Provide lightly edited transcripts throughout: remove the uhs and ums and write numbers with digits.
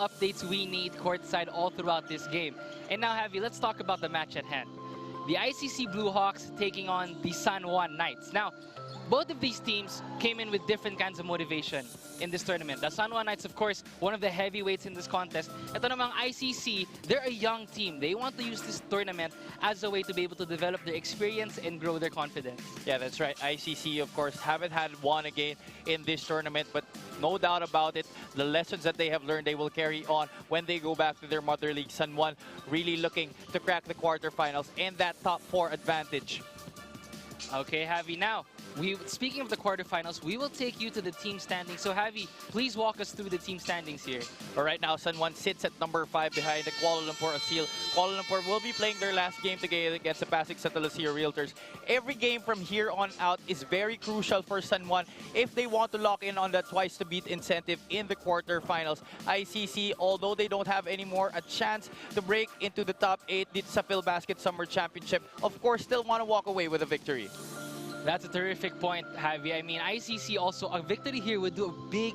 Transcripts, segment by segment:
updates we need courtside all throughout this game. And now, Javi, let's talk about the match at hand. The ICC Blue Hawks taking on the San Juan Knights. Now, both of these teams came in with different kinds of motivation in this tournament. The San Juan Knights, of course, one of the heavyweights in this contest. Ito namang ICC, they're a young team. They want to use this tournament as a way to be able to develop their experience and grow their confidence. Yeah, that's right. ICC, of course, haven't had one again in this tournament, but no doubt about it, the lessons that they have learned, they will carry on when they go back to their mother league. San Juan really looking to crack the quarterfinals and that top 4 advantage. Okay, Javi, now, speaking of the quarterfinals, we will take you to the team standings. So, Javi, please walk us through the team standings here. But right now, San Juan sits at number 5 behind the Kuala Lumpur Asil. Kuala Lumpur will be playing their last game together against the Pasig Sa Talasir Realtors. Every game from here on out is very crucial for San Juan if they want to lock in on that twice-to-beat incentive in the quarterfinals. ICC, although they don't have anymore a chance to break into the top 8 dito sa Filbasket Summer Championship, of course, still want to walk away with a victory. That's a terrific point, Javi. I mean, ICC also, a victory here would do a big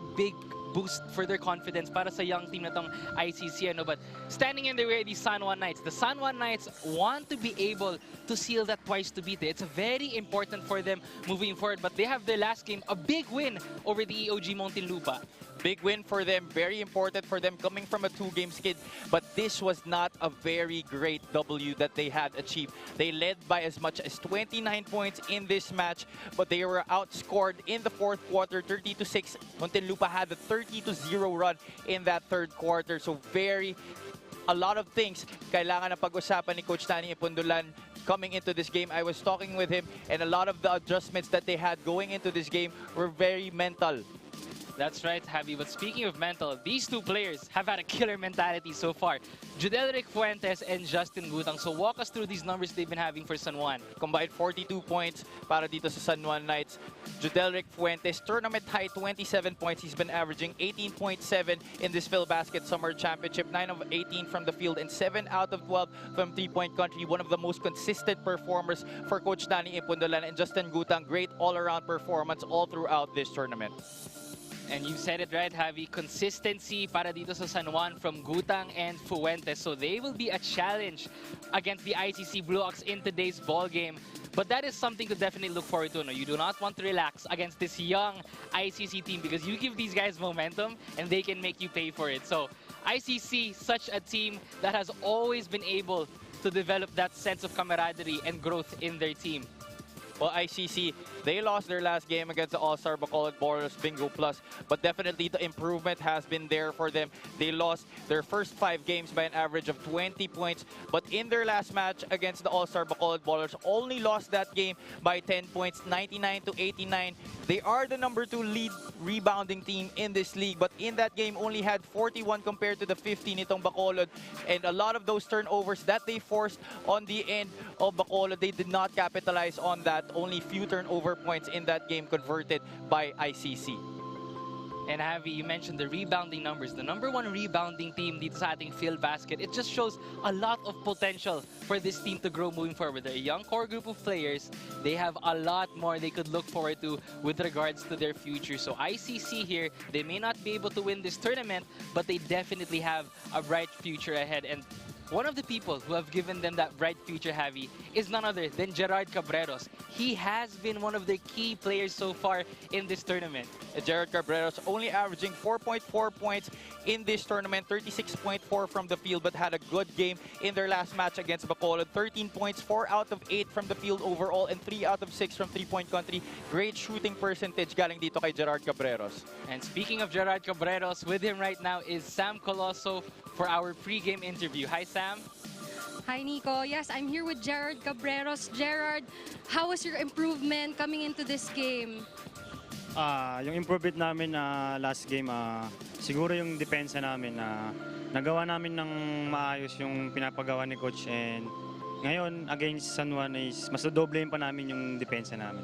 boost for their confidence para sa young team na tong ICC. But standing in the way, the San Juan Knights. The San Juan Knights want to be able to seal that twice to beat it. It's very important for them moving forward. But they have their last game, a big win over the EOG Muntinlupa. Big win for them, very important for them coming from a 2-game skid. But this was not a very great W that they had achieved. They led by as much as 29 points in this match, but they were outscored in the 4th quarter, 30-6. Muntinlupa had the 30-0 run in that 3rd quarter. So a lot of things kailangan na pag-usapan ni Coach Danny Ipundulan coming into this game. I was talking with him, and a lot of the adjustments that they had going into this game were very mental. That's right, Javi. But speaking of mental, these two players have had a killer mentality so far. Judelric Fuentes and Justin Gutang. So walk us through these numbers they've been having for San Juan. Combined 42 points para dito sa San Juan Knights. Judelric Fuentes, tournament high 27 points. He's been averaging 18.7 in this Filbasket Summer Championship. 9 of 18 from the field and 7 out of 12 from three-point country. One of the most consistent performers for Coach Danny Ipundulan. And Justin Gutang, great all-around performance all throughout this tournament. And you said it right, Javi. Consistency para dito sa San Juan from Gutang and Fuentes. So they will be a challenge against the ICC Blue Hawks in today's ball game. But that is something to definitely look forward to. No? You do not want to relax against this young ICC team because you give these guys momentum and they can make you pay for it. So ICC, such a team that has always been able to develop that sense of camaraderie and growth in their team. Well, ICC, they lost their last game against the All-Star Bacolod Borers Bingo Plus, but definitely the improvement has been there for them. They lost their first 5 games by an average of 20 points, but in their last match against the All-Star Bacolod Borers, only lost that game by 10 points, 99-89. They are the number 2 lead rebounding team in this league, but in that game only had 41 compared to the 50 nitong Bacolod, and a lot of those turnovers that they forced on the end of Bacolod, they did not capitalize on that. Only few turnover points in that game converted by ICC. And Javi, you mentioned the rebounding numbers. The number 1 rebounding team dito sa ating Filbasket. It just shows a lot of potential for this team to grow moving forward. They're a young core group of players. They have a lot more they could look forward to with regards to their future. So ICC here, they may not be able to win this tournament, but they definitely have a bright future ahead. And one of the people who have given them that bright future, Javi, is none other than Gerard Cabreros. He has been one of the key players so far in this tournament. Gerard Cabreros only averaging 4.4 points in this tournament, 36.4 from the field, but had a good game in their last match against Bacolod. 13 points, 4 out of 8 from the field overall, and 3 out of 6 from three-point country. Great shooting percentage galing dito kay Gerard Cabreros. And speaking of Gerard Cabreros, with him right now is Sam Colosso for our pre-game interview. Hi, Sam. Hi, Nico. Yes, I'm here with Gerard Cabreros. Gerard, how was your improvement coming into this game? Yung improvement namin na last game, siguro yung depensa namin na nagawa namin ng maayos yung pinapagawa ni Coach, and ngayon against San Juan is mas dodoblehin pa namin yung depensa namin.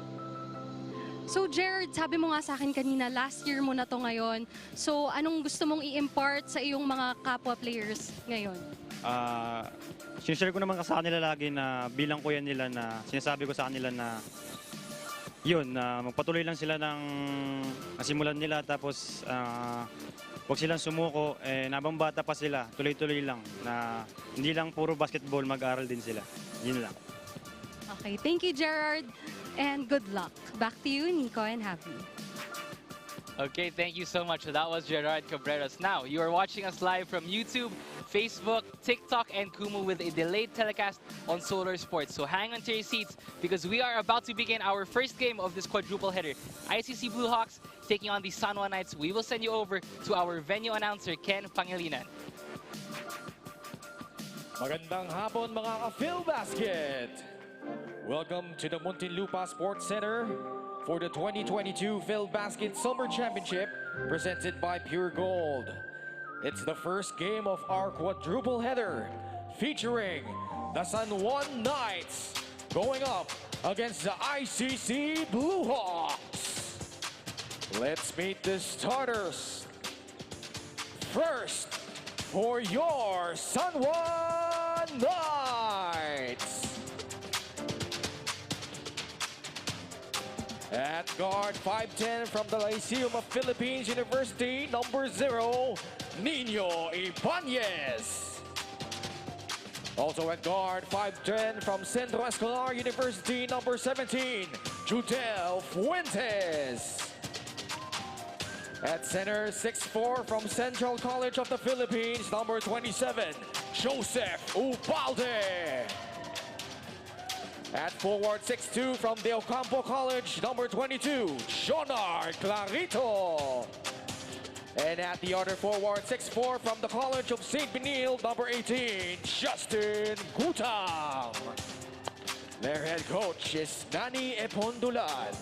So Gerard, sabi mo nga sa akin kanina, last year mo na to ngayon. So anong gusto mong i-impart sa iyong mga kapwa players ngayon? Sinishare ko naman sa kanila lagi na bilang kuya nila na sinasabi ko sa kanila na yun, magpatuloy lang sila ng nasimulan nila tapos huwag silang sumuko. Nabang bata pa sila, tuloy-tuloy lang na hindi lang puro basketball, mag-aaral din sila. Yun lang. Okay, thank you, Gerard, and good luck. Back to you, Nico and Javi. Okay, thank you so much. That was Gerard Cabreras. Now, you are watching us live from YouTube, Facebook, TikTok, and Kumu with a delayed telecast on Solar Sports. So hang on to your seats because we are about to begin our first game of this quadruple header. ICC Blue Hawks taking on the San Juan Knights. We will send you over to our venue announcer, Ken Pangilinan. Magandang hapon mga ka-Filbasket! Welcome to the Muntinlupa Sports Center for the 2022 Filbasket Summer Championship presented by Pure Gold. It's the first game of our quadruple header featuring the San Juan Knights going up against the ICC Blue Hawks. Let's meet the starters. First, for your San Juan Knights. At guard, 5'10" from the Lyceum of Philippines University, number 0, Nino Ibanez. Also at guard, 5'10" from Centro Escolar University, number 17, Judel Fuentes. At center, 6'4" from Central College of the Philippines, number 27, Joseph Ubalde. At forward, 6'2" from the Ocampo College, number 22, Jonard Clarito. And at the other forward, 6'4" from the College of St. Benil, number 18, Justin Gutang. Their head coach is Nani Epondulan.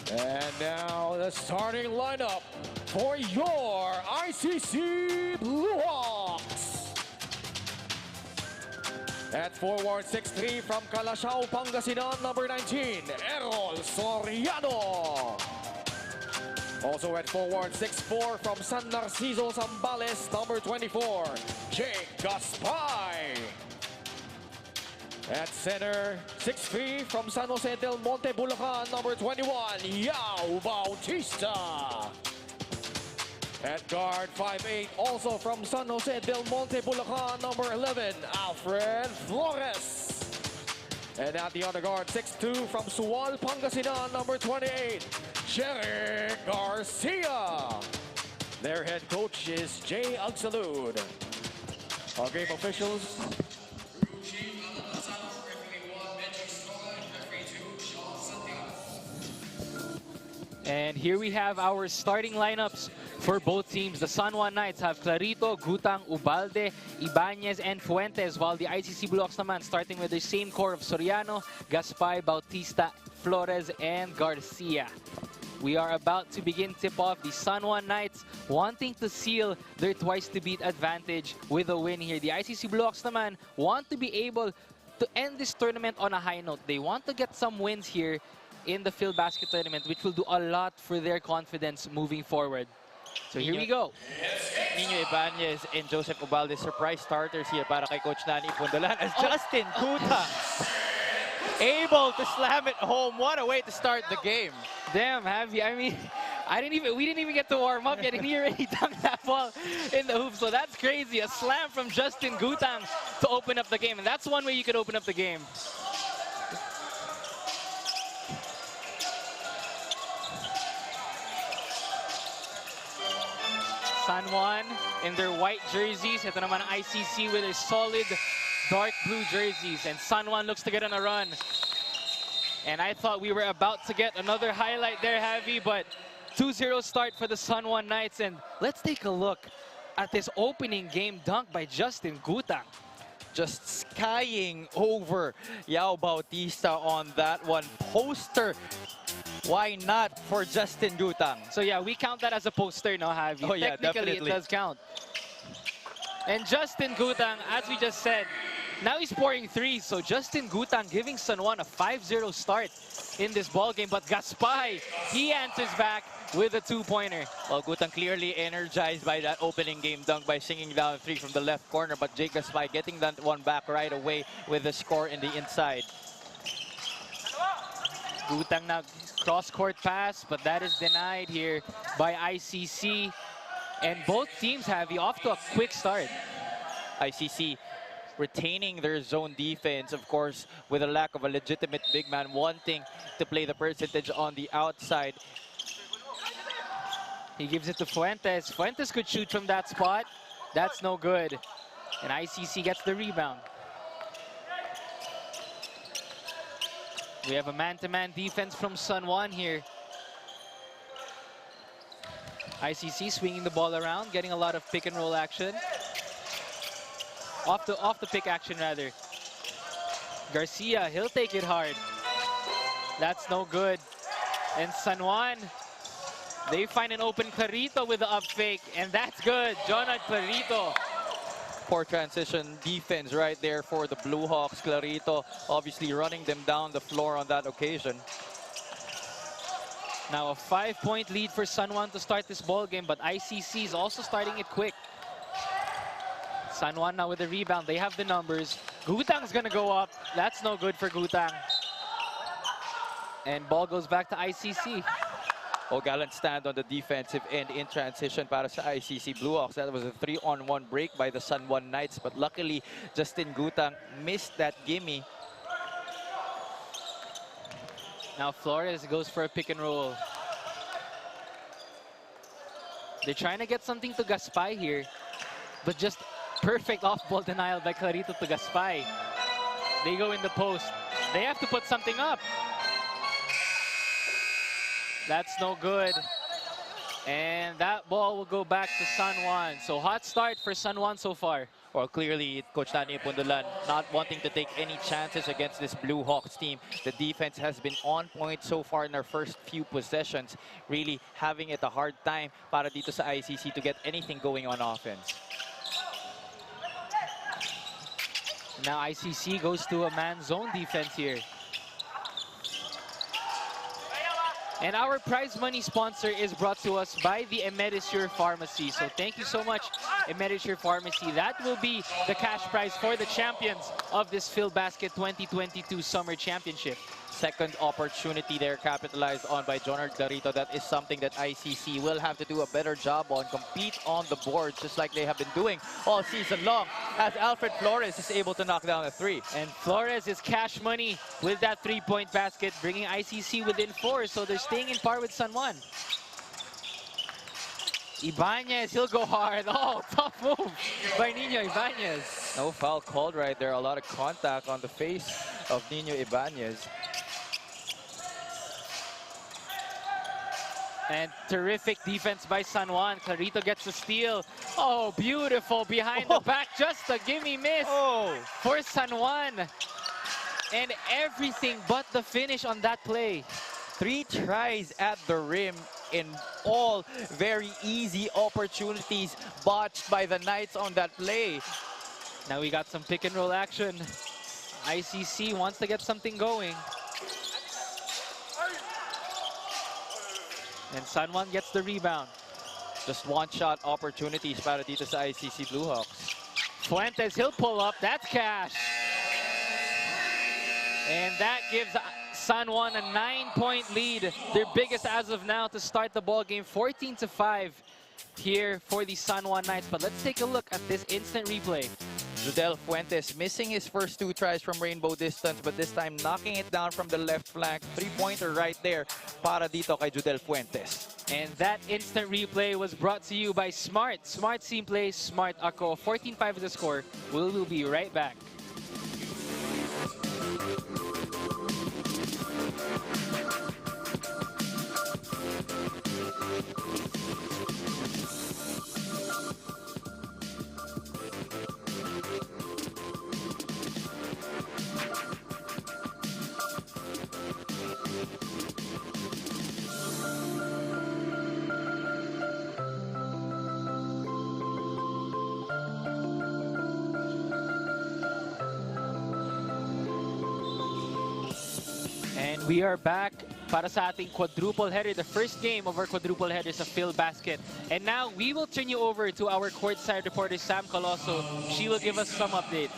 And now the starting lineup for your ICC Blue Hawks. At forward, 6'3" from Calasiao, Pangasinan, number 19, Errol Soriano. Also at forward, 6'4" from San Narciso, Zambales, number 24, Jake Gaspay. At center, 6'3" from San Jose del Monte, Bulacan, number 21, Yao Bautista. At guard, 5'8", also from San Jose del Monte, Bulacan, number 11, Alfred Flores. And at the other guard, 6'2", from Sual, Pangasinan, number 28, Jerry Garcia. Their head coach is Jay Agsalud. Our game officials. And here we have our starting lineups for both teams. The San Juan Knights have Clarito, Gutang, Ubalde, Ibanez, and Fuentes, while the ICC Blue Hawks naman starting with the same core of Soriano, Gaspay, Bautista, Flores, and Garcia. We are about to begin tip-off. The San Juan Knights wanting to seal their twice-to-beat advantage with a win here. The ICC Blue Hawks naman want to be able to end this tournament on a high note. They want to get some wins here in the Filbasket tournament, which will do a lot for their confidence moving forward. So here we go. Nino Ibanez and Joseph Ubalde, surprise starters here para kay Coach Nani Pundolan as Justin Gutang able to slam it home. What a way to start the game. Damn, Javi. I mean, we didn't even get to warm up yet, and he already dunked that ball in the hoop. So that's crazy. A slam from Justin Gutang to open up the game, and that's one way you could open up the game. San Juan in their white jerseys. Ito naman ang ICC with their solid dark blue jerseys. And San Juan looks to get on a run. And I thought we were about to get another highlight there, Javi, but 2-0 start for the San Juan Knights. And let's take a look at this opening game dunk by Justin Gutang. Just skying over Yao Bautista on that one. Poster. Why not for Justin Gutang? So yeah, we count that as a poster now, Javi. Oh yeah, Technically, definitely. it does count. And Justin Gutang, as we just said, Now he's pouring threes, so Justin Gutang giving San Juan a 5-0 start in this ball game. But Gaspay, he answers back with a two-pointer. Well, Gutang clearly energized by that opening game dunk by singing down three from the left corner, but Jake Gaspay getting that one back right away with the score in the inside. Gutang now cross-court pass, but that is denied here by ICC. And both teams have off to a quick start. ICC retaining their zone defense, of course, with a lack of a legitimate big man wanting to play the percentage on the outside. He gives it to Fuentes. Fuentes could shoot from that spot. That's no good. And ICC gets the rebound. We have a man-to-man defense from San Juan here. ICC swinging the ball around, getting a lot of pick and roll action. Off the pick action rather. Garcia, he'll take it hard. That's no good. And San Juan, they find an open Clarito with the up fake, and that's good. Jonathan Clarito. Poor transition defense right there for the Blue Hawks. Clarito obviously running them down the floor on that occasion. Now a 5-point lead for San Juan to start this ball game, but ICC is also starting it quick. San Juan now with the rebound. They have the numbers. Gutang's gonna go up. That's no good for Gutang. And ball goes back to ICC. Oh, gallant stand on the defensive end in transition para sa ICC Blue Hawks. That was a 3-on-1 break by the San Juan Knights, but luckily Justin Gutang missed that gimme. Now Flores goes for a pick and roll. They're trying to get something to Gaspay here, but just perfect off-ball denial by Clarito to Gaspay. They go in the post. They have to put something up. That's no good. And that ball will go back to San Juan. So hot start for San Juan so far. Well, clearly, Coach Danny Pundulan not wanting to take any chances against this Blue Hawks team. The defense has been on point so far in their first few possessions. Really having it a hard time para dito sa ICC to get anything going on offense. Now ICC goes to a man zone defense here. And our prize money sponsor is brought to us by the Emedisure Pharmacy. So thank you so much, Emedisure Pharmacy. That will be the cash prize for the champions of this Filbasket 2022 Summer Championship. Second opportunity there capitalized on by Jonard Clarito. That is something that ICC will have to do a better job on. Compete on the board just like they have been doing all season long, as Alfred Flores is able to knock down a three. And Flores is cash money with that three-point basket, bringing ICC within 4. So they're staying in par with San Juan. Ibanez, he'll go hard. Oh, tough move by Nino Ibanez. No foul called right there. A lot of contact on the face of Nino Ibanez. And terrific defense by San Juan. Clarito gets a steal. Oh, beautiful behind the back. Just a gimme miss for San Juan. And everything but the finish on that play. 3 tries at the rim in all very easy opportunities botched by the Knights on that play. Now we got some pick and roll action. ICC wants to get something going. And San Juan gets the rebound. Just one-shot opportunities para dito sa ICC Blue Hawks. Fuentes, he'll pull up. That's cash. And that gives San Juan a 9-point lead. Their biggest as of now to start the ball game. 14-5 here for the San Juan Knights. But let's take a look at this instant replay. Judel Fuentes missing his first 2 tries from rainbow distance, but this time knocking it down from the left flank. 3-pointer right there para dito kay Judel Fuentes. And that instant replay was brought to you by Smart. Smart Team Play, Smart Ako. 14-5 is the score. We'll be right back. And we are back para sa ating quadruple header, the first game of our quadruple header sa Filbasket. And now we will turn you over to our courtside reporter Sam Colosso. She will give us some updates.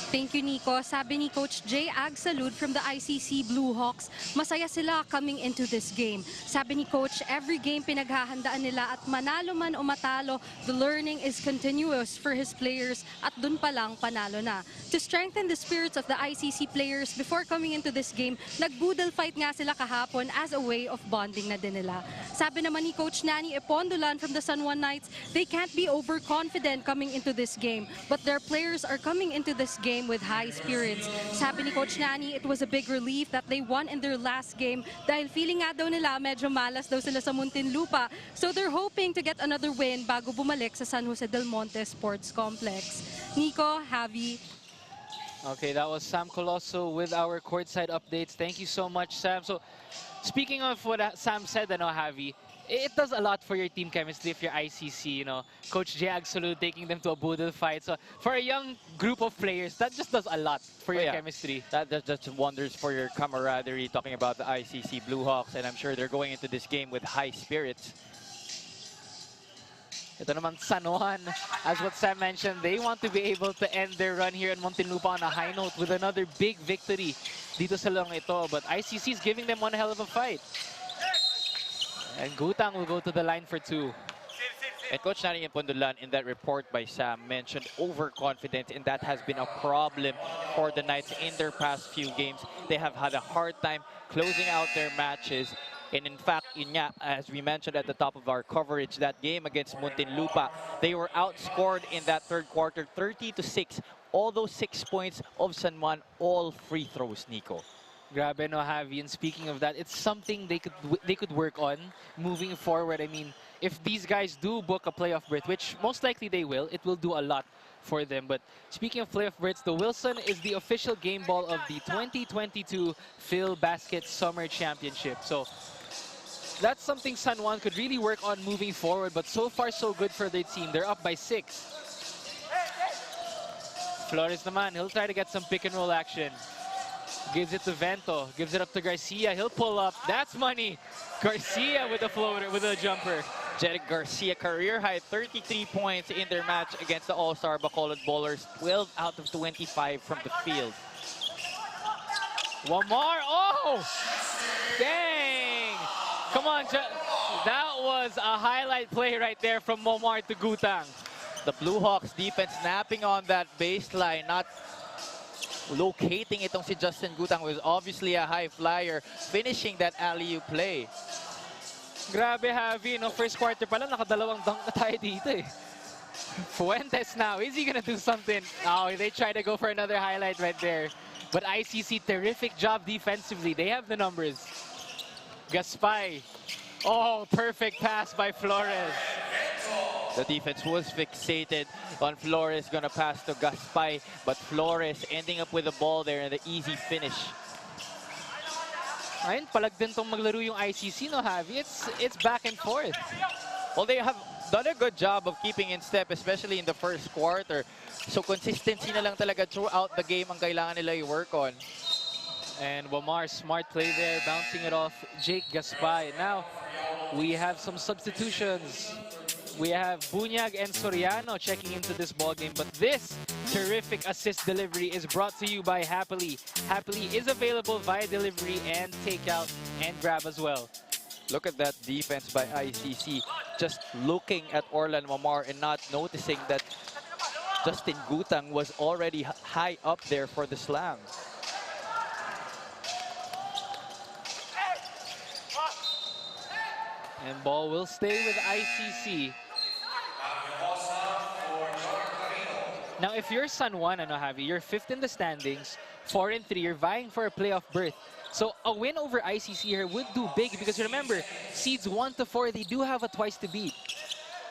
Thank you, Nico. Sabi ni Coach Jay Agsalud from the ICC Blue Hawks, masaya sila coming into this game. Sabi ni Coach, every game pinaghahandaan nila at manalo man o matalo, the learning is continuous for his players at dun pa lang panalo na. To strengthen the spirits of the ICC players before coming into this game, nag-boodle fight nga sila kahapon as a way of bonding na din nila. Sabi naman ni Coach Nani Epondolan from the San Juan Knights, they can't be overconfident coming into this game, but their players are coming into this game with high spirits. Sabi ni Coach Nani, it was a big relief that they won in their last game dahil feeling nga daw nila medyo malas daw sila sa Muntinlupa. So they're hoping to get another win bago bumalik sa San Jose del Monte Sports Complex. Nico, Javi. Okay, that was Sam Colosso with our courtside updates. Thank you so much, Sam. So, speaking of what Sam said, Javi, it does a lot for your team chemistry if you're ICC, Coach Jay Agsalud taking them to a boodle fight. So, for a young group of players, that just does a lot for your chemistry. That just wonders for your camaraderie, talking about the ICC Blue Hawks, and I'm sure they're going into this game with high spirits. Ito naman San Juan, as what Sam mentioned, they want to be able to end their run here in Muntinlupa on a high note with another big victory dito sa long ito. But ICC is giving them one hell of a fight. And Gutang will go to the line for two. And Coach Nani Epondolan, in that report by Sam, mentioned overconfidence, and that has been a problem for the Knights in their past few games. They have had a hard time closing out their matches. And in fact, yun nga, as we mentioned at the top of our coverage, that game against Muntinlupa, they were outscored in that third quarter 30-6. All those 6 points of San Juan, all free throws, Nico. Grabe, Javi. And speaking of that, it's something they could work on moving forward. I mean, if these guys do book a playoff berth, which most likely they will, it will do a lot for them. But speaking of playoff berths, the Wilson is the official game ball of the 2022 Filbasket Summer Championship. So that's something San Juan could really work on moving forward. But so far, so good for their team. They're up by 6. Flores naman, he'll try to get some pick and roll action. Gives it to Vento, gives it up to Garcia. He'll pull up. That's money. Garcia with a floater, with a jumper. Jeric Garcia, career high 33 points in their match against the All-Star Bacolod Bowlers. 12 out of 25 from the field. One more. Oh! Dang! Come on, that was a highlight play right there from Momar to Gutang. The Blue Hawks defense snapping on that baseline, not locating itong si Justin Gutang, was obviously a high flyer, finishing that alley-oop play. Grabe, Javi, first quarter pa lang, nakadalawang dunk na tayo dito eh. Fuentes now, is he gonna do something? Oh, they try to go for another highlight right there. But ICC, terrific job defensively. They have the numbers. Gaspay. Oh, perfect pass by Flores. The defense was fixated on Flores, gonna pass to Gaspay, but Flores ending up with the ball there and the easy finish. Ayun, palag din tong maglaro yung ICC, Javi? It's back and forth. Well, they have done a good job of keeping in step, especially in the first quarter. So consistency na lang talaga throughout the game ang kailangan nila i-work on. And Wamar, smart play there, bouncing it off Jake Gaspay. Now, we have some substitutions. We have Bunyag and Soriano checking into this ball game, but this terrific assist delivery is brought to you by Happily. Happily is available via delivery and takeout and grab as well. Look at that defense by ICC, just looking at Orlan Mamar and not noticing that Justin Gutang was already high up there for the slam. And ball will stay with ICC. Now, if you're San Juan, Javi, you're 5th in the standings, 4-3, you're vying for a playoff berth. So a win over ICC here would do big because remember, seeds 1 to 4, they do have a twice to beat.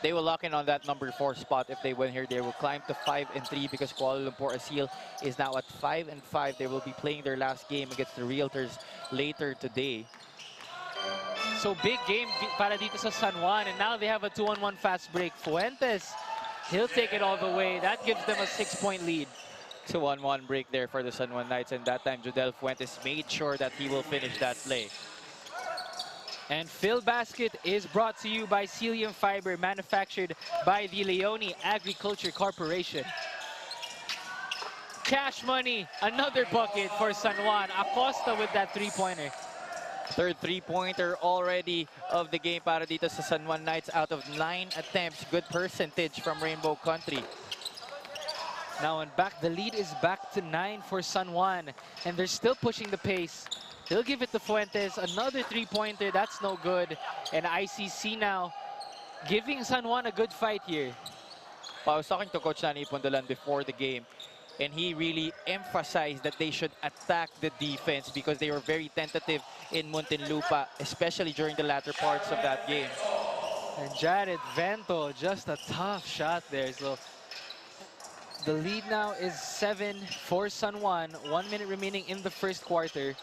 They will lock in on that number 4 spot. If they win here, they will climb to 5-3 because Kuala Lumpur Asil is now at 5-5. They will be playing their last game against the Realtors later today. So big game para dito sa San Juan, and now they have a 2-on-1 fast break. Fuentes, he'll take it all the way. That gives them a 6-point lead. It's a 1-1 break there for the San Juan Knights, and that time Jodel Fuentes made sure that he will finish that play. And Filbasket is brought to you by Celium Fiber, manufactured by the Leone Agriculture Corporation. Cash money, another bucket for San Juan. Acosta with that three-pointer. Third three-pointer already of the game para dito sa San Juan Knights out of 9 attempts. Good percentage from Rainbow Country. Now and back, the lead is back to 9 for San Juan, and they're still pushing the pace. They'll give it to Fuentes, another three-pointer, that's no good. And ICC now giving San Juan a good fight here. I was talking to Coach Nani Pondolan before the game, and he really emphasized that they should attack the defense because they were very tentative in Muntinlupa, especially during the latter parts of that game. And Jared Vento, just a tough shot there. So the lead now is 7 for San Juan. 1 minute remaining in the first quarter.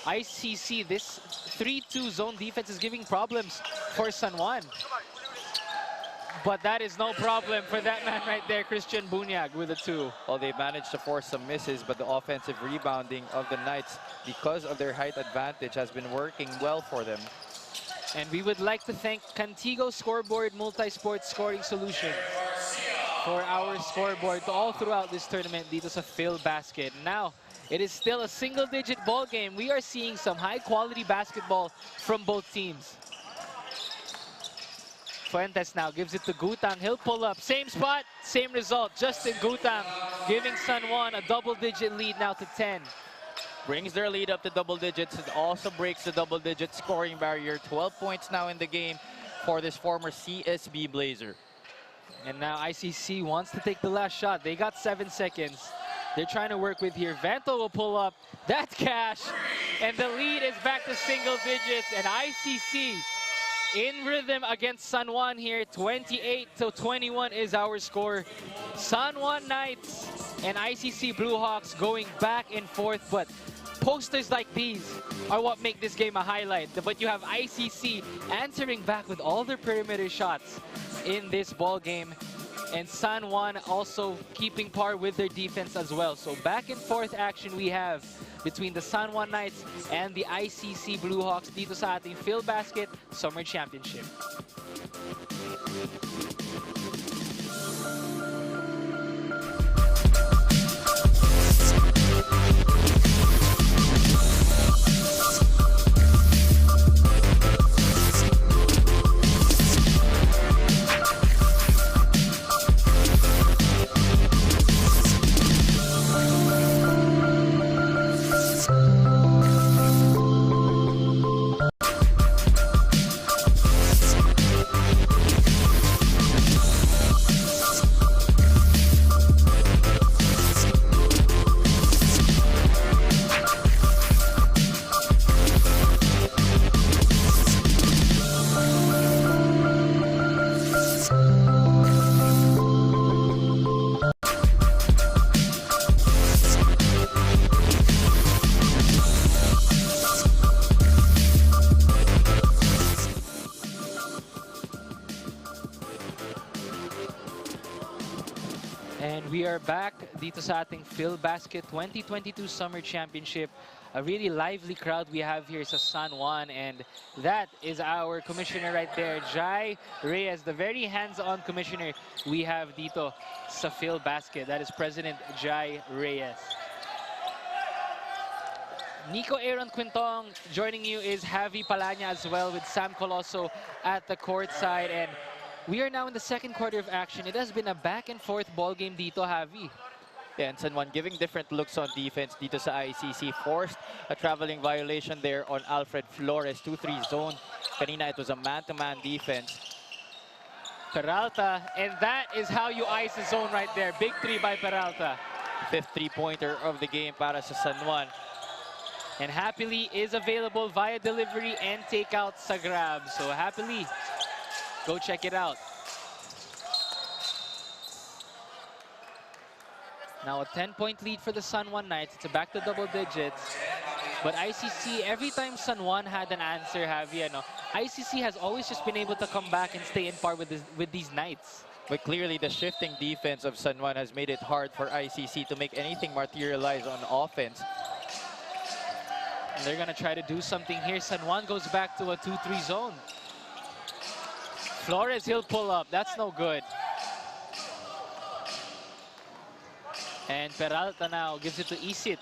ICC, this 3-2 zone defense is giving problems for San Juan. But that is no problem for that man right there, Christian Bunyag with a 2. Well, they managed to force some misses, but the offensive rebounding of the Knights, because of their height advantage, has been working well for them. And we would like to thank Contigo Scoreboard Multi-Sport Scoring Solution for our scoreboard all throughout this tournament dito sa Filbasket. Now, it is still a single-digit ball game. We are seeing some high-quality basketball from both teams. Fuentes now gives it to Gutang. He'll pull up. Same spot, same result. Justin Gutang giving San Juan a double-digit lead now to 10. Brings their lead up to double digits. It also breaks the double-digit scoring barrier. 12 points now in the game for this former CSB Blazer. And now ICC wants to take the last shot. They got 7 seconds. They're trying to work with here. Vanto will pull up. That's cash. And the lead is back to single digits. And ICC in rhythm against San Juan here. 28-21 is our score. San Juan Knights and ICC Bluehawks going back and forth. But posters like these are what make this game a highlight. But you have ICC answering back with all their perimeter shots in this ball game. And San Juan also keeping par with their defense as well. So back and forth action we have between the San Juan Knights and the ICC Bluehawks dito sa ating Filbasket Summer Championship. And we are back dito sa ating Filbasket 2022 Summer Championship. A really lively crowd we have here sa San Juan, and that is our commissioner right there, Jai Reyes, the very hands-on commissioner we have dito sa Filbasket. That is President Jai Reyes. Nico Aaron Quintong joining you is Javi Palanya as well, with Sam Colosso at the court side. And we are now in the second quarter of action. It has been a back and forth ball game dito, Javi. Yeah, and San Juan giving different looks on defense dito sa ICC. Forced a traveling violation there on Alfred Flores. 2-3 zone. Kanina it was a man-to-man defense. Peralta, and that is how you ice the zone right there. Big 3 by Peralta. Fifth three-pointer of the game para sa San Juan. And Happily is available via delivery and takeout sa Grab. So Happily, go check it out. Now a 10-point lead for the San Juan Knights. It's back to double digits. But ICC, every time San Juan had an answer, Javi, ICC has always just been able to come back and stay in par with these Knights. But clearly, the shifting defense of San Juan has made it hard for ICC to make anything materialize on offense. And they're going to try to do something here. San Juan goes back to a 2-3 zone. Flores, he'll pull up. That's no good. And Peralta now gives it to Isit.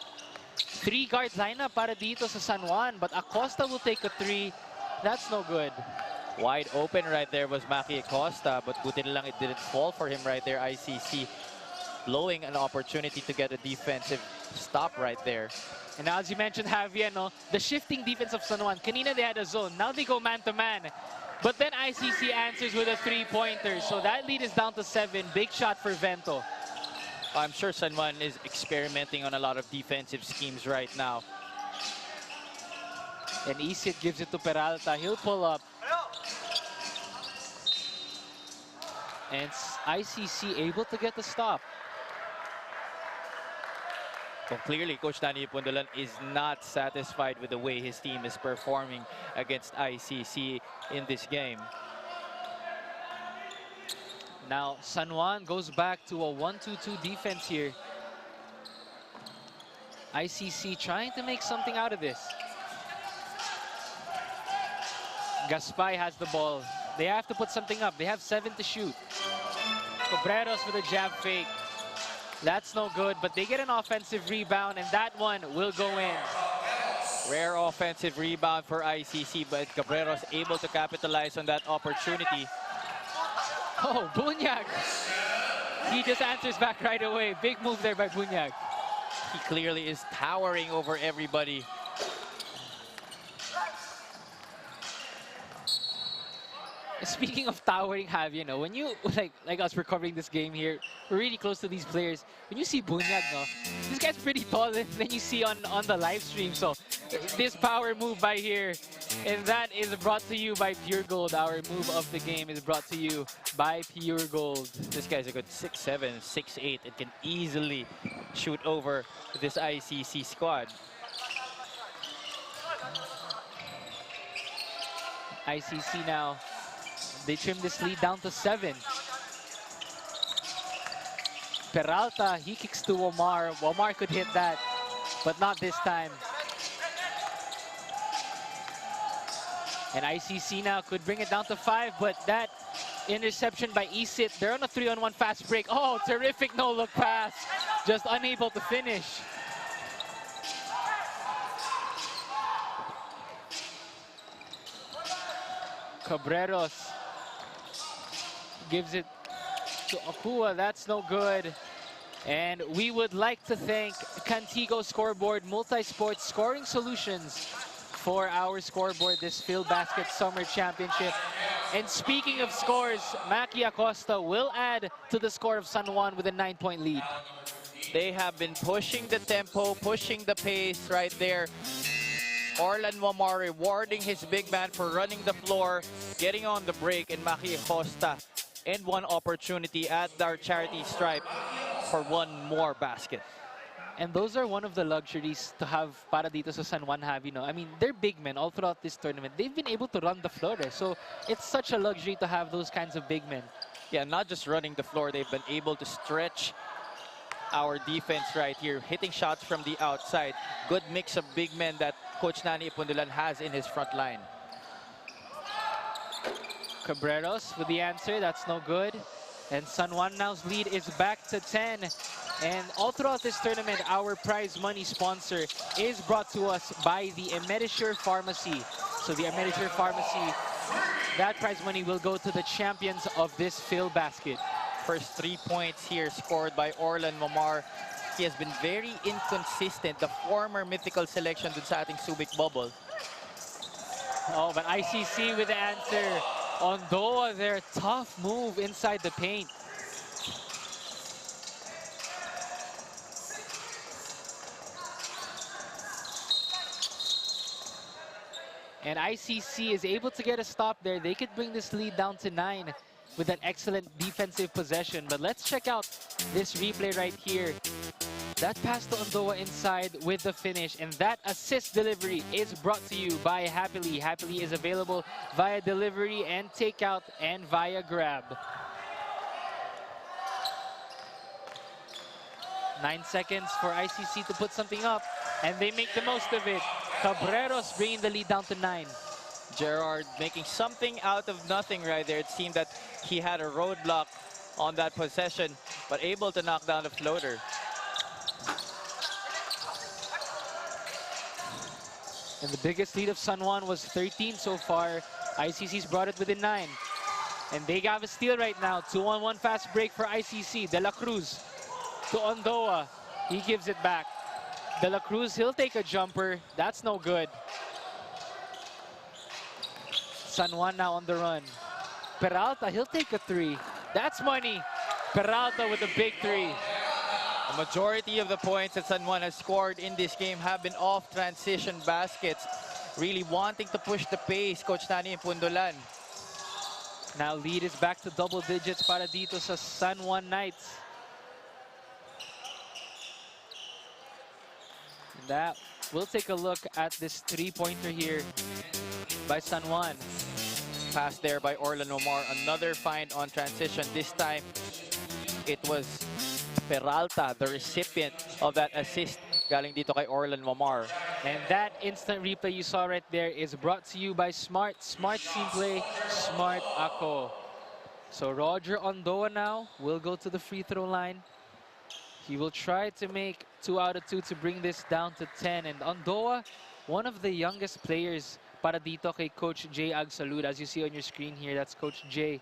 3-guard lineup para dito sa San Juan, but Acosta will take a 3. That's no good. Wide open right there was Maki Acosta, but buti na lang it didn't fall for him right there. ICC blowing an opportunity to get a defensive stop right there. And now, as you mentioned, Javier, no, the shifting defense of San Juan. Kanina they had a zone. Now they go man-to-man. But then ICC answers with a 3-pointer. So that lead is down to 7. Big shot for Vento. I'm sure San Juan is experimenting on a lot of defensive schemes right now. And Isit gives it to Peralta. He'll pull up. And ICC able to get the stop. Well, clearly, Coach Danny Pundulan is not satisfied with the way his team is performing against ICC in this game. Now, San Juan goes back to a 1-2-2 defense here. ICC trying to make something out of this. Gaspay has the ball. They have to put something up. They have 7 to shoot. Cobreros with a jab fake. That's no good, but they get an offensive rebound, and that one will go in. Rare offensive rebound for ICC, but Cobreros able to capitalize on that opportunity. Oh, Bunyag. He just answers back right away. Big move there by Bunyag. He clearly is towering over everybody. Speaking of towering, Javi, you know, when you, like us, we're covering this game here, we're really close to these players. When you see Bunyag, no, this guy's pretty tall than you see on the live stream. So this power move by here, and that is brought to you by Pure Gold. Our move of the game is brought to you by Pure Gold. This guy's a good 6'7", 6'8", and can easily shoot over this ICC squad. ICC now, they trim this lead down to 7. Peralta, he kicks to Omar. Omar could hit that, but not this time. And ICC now could bring it down to 5, but that interception by Isit. They're on a 3-on-1 fast break. Oh, terrific no-look pass. Just unable to finish. Cabreros gives it to Akua. That's no good. And we would like to thank Cantigo Scoreboard Multi-Sports Scoring Solutions for our scoreboard this Filbasket Summer Championship. And speaking of scores, Maki Acosta will add to the score of San Juan with a 9-point lead. They have been pushing the tempo, pushing the pace right there. Orlan Wamar rewarding his big man for running the floor, getting on the break, and Maki Acosta and one opportunity at our charity stripe for one more basket. And those are one of the luxuries to have para dito sa San Juan have, you know. I mean, they're big men all throughout this tournament. They've been able to run the floor there. So it's such a luxury to have those kinds of big men. Yeah, not just running the floor, they've been able to stretch our defense right here, hitting shots from the outside. Good mix of big men that Coach Nani Ipundulan has in his front line. Cabreros with the answer, that's no good. And San Juan now's lead is back to 10. And all throughout this tournament, our prize money sponsor is brought to us by the Emedisure Pharmacy. So the Emedisure Pharmacy, that prize money will go to the champions of this Filbasket. First 3 points here scored by Orlan Momar. He has been very inconsistent, the former mythical selection dun sa ating Subic bubble. Oh, but ICC with the answer. Ondoa, their tough move inside the paint. And ICC is able to get a stop there. They could bring this lead down to 9 with an excellent defensive possession. But let's check out this replay right here. That pass to Ondoa inside with the finish. And that assist delivery is brought to you by Happily. Happily is available via delivery and takeout and via grab. 9 seconds for ICC to put something up, and they make the most of it. Cabreros bringing the lead down to 9. Gerard making something out of nothing right there. It seemed that he had a roadblock on that possession, but able to knock down the floater. And the biggest lead of San Juan was 13 so far. ICC's brought it within 9. And they have a steal right now. 2-on-1 fast break for ICC. De La Cruz to Ondoa. He gives it back. De La Cruz, he'll take a jumper. That's no good. San Juan now on the run. Peralta, he'll take a 3. That's money. Peralta with a big 3. A majority of the points that San Juan has scored in this game have been off transition baskets. Really wanting to push the pace, Coach Nani in Pundulan. Now lead is back to double digits para dito sa San Juan Knights. And that, we'll take a look at this 3-pointer here by San Juan. Pass there by Orlan Omar. Another find on transition. This time, it was Peralta, the recipient of that assist galing dito kay Orlan Omar. And that instant replay you saw right there is brought to you by Smart. Smart Team Play, Smart Ako. So Roger Ondoa now will go to the free throw line. He will try to make 2 out of 2 to bring this down to 10. And Ondoa, one of the youngest players para dito kay Coach Jay Agsalud. As you see on your screen here, that's Coach Jay.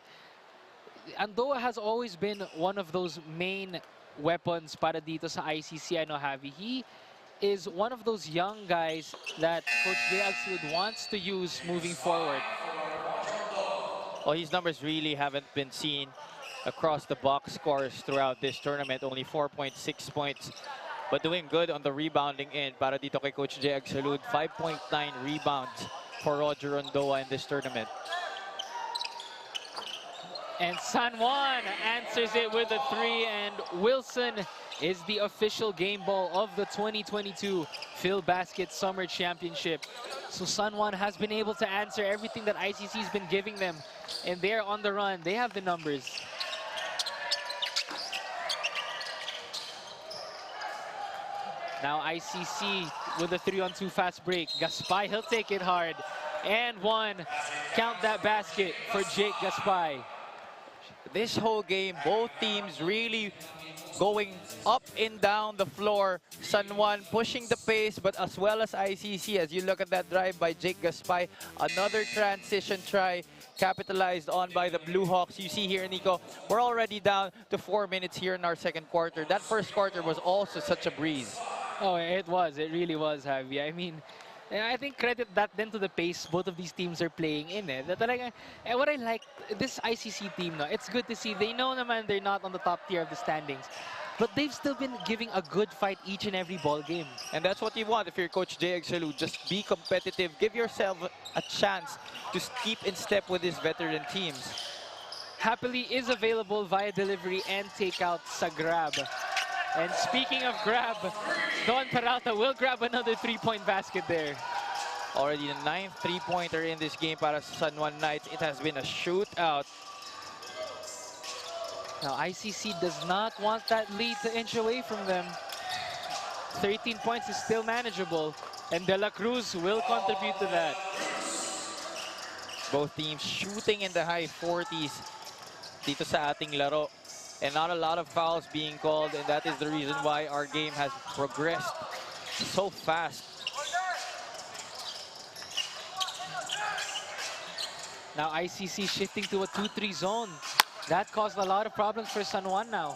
Andoa has always been one of those main weapons para dito sa ICC. I know, Javi. He is one of those young guys that Coach Jay Agsalud wants to use moving forward. Well, his numbers really haven't been seen across the box scores throughout this tournament. Only 4.6 points, but doing good on the rebounding end para dito kay Coach Jay Agsalud. 5.9 rebounds for Roger Ondoa in this tournament. And San Juan answers it with a 3, and Wilson is the official game ball of the 2022 Filbasket Summer Championship. So San Juan has been able to answer everything that ICC's been giving them, and they're on the run. They have the numbers. Now ICC with a 3-on-2 fast break. Gaspay, he'll take it hard. And 1. Count that basket for Jake Gaspay. This whole game, both teams really going up and down the floor. San Juan pushing the pace, but as well as ICC. As you look at that drive by Jake Gaspay, another transition try capitalized on by the Blue Hawks. You see here, Nico, we're already down to 4 minutes here in our second quarter. That first quarter was also such a breeze. Oh, it was. It really was, Javi. I mean, I think credit that then to the pace both of these teams are playing in. What I like, this ICC team, no, it's good to see. They know naman they're not on the top tier of the standings, but they've still been giving a good fight each and every ball game. And that's what you want if you're Coach Jay Agsalud. Just be competitive. Give yourself a chance to keep in step with these veteran teams. Happily is available via delivery and takeout sa Grab. And speaking of Grab, Don Peralta will grab another 3-point basket there. Already the 9th 3-pointer in this game para sa San Juan Knights. It has been a shootout. Now ICC does not want that lead to inch away from them. 13 points is still manageable, and De La Cruz will contribute to that. Both teams shooting in the high 40s dito sa ating laro. And not a lot of fouls being called, and that is the reason why our game has progressed so fast. Now ICC shifting to a 2-3 zone. That caused a lot of problems for San Juan now.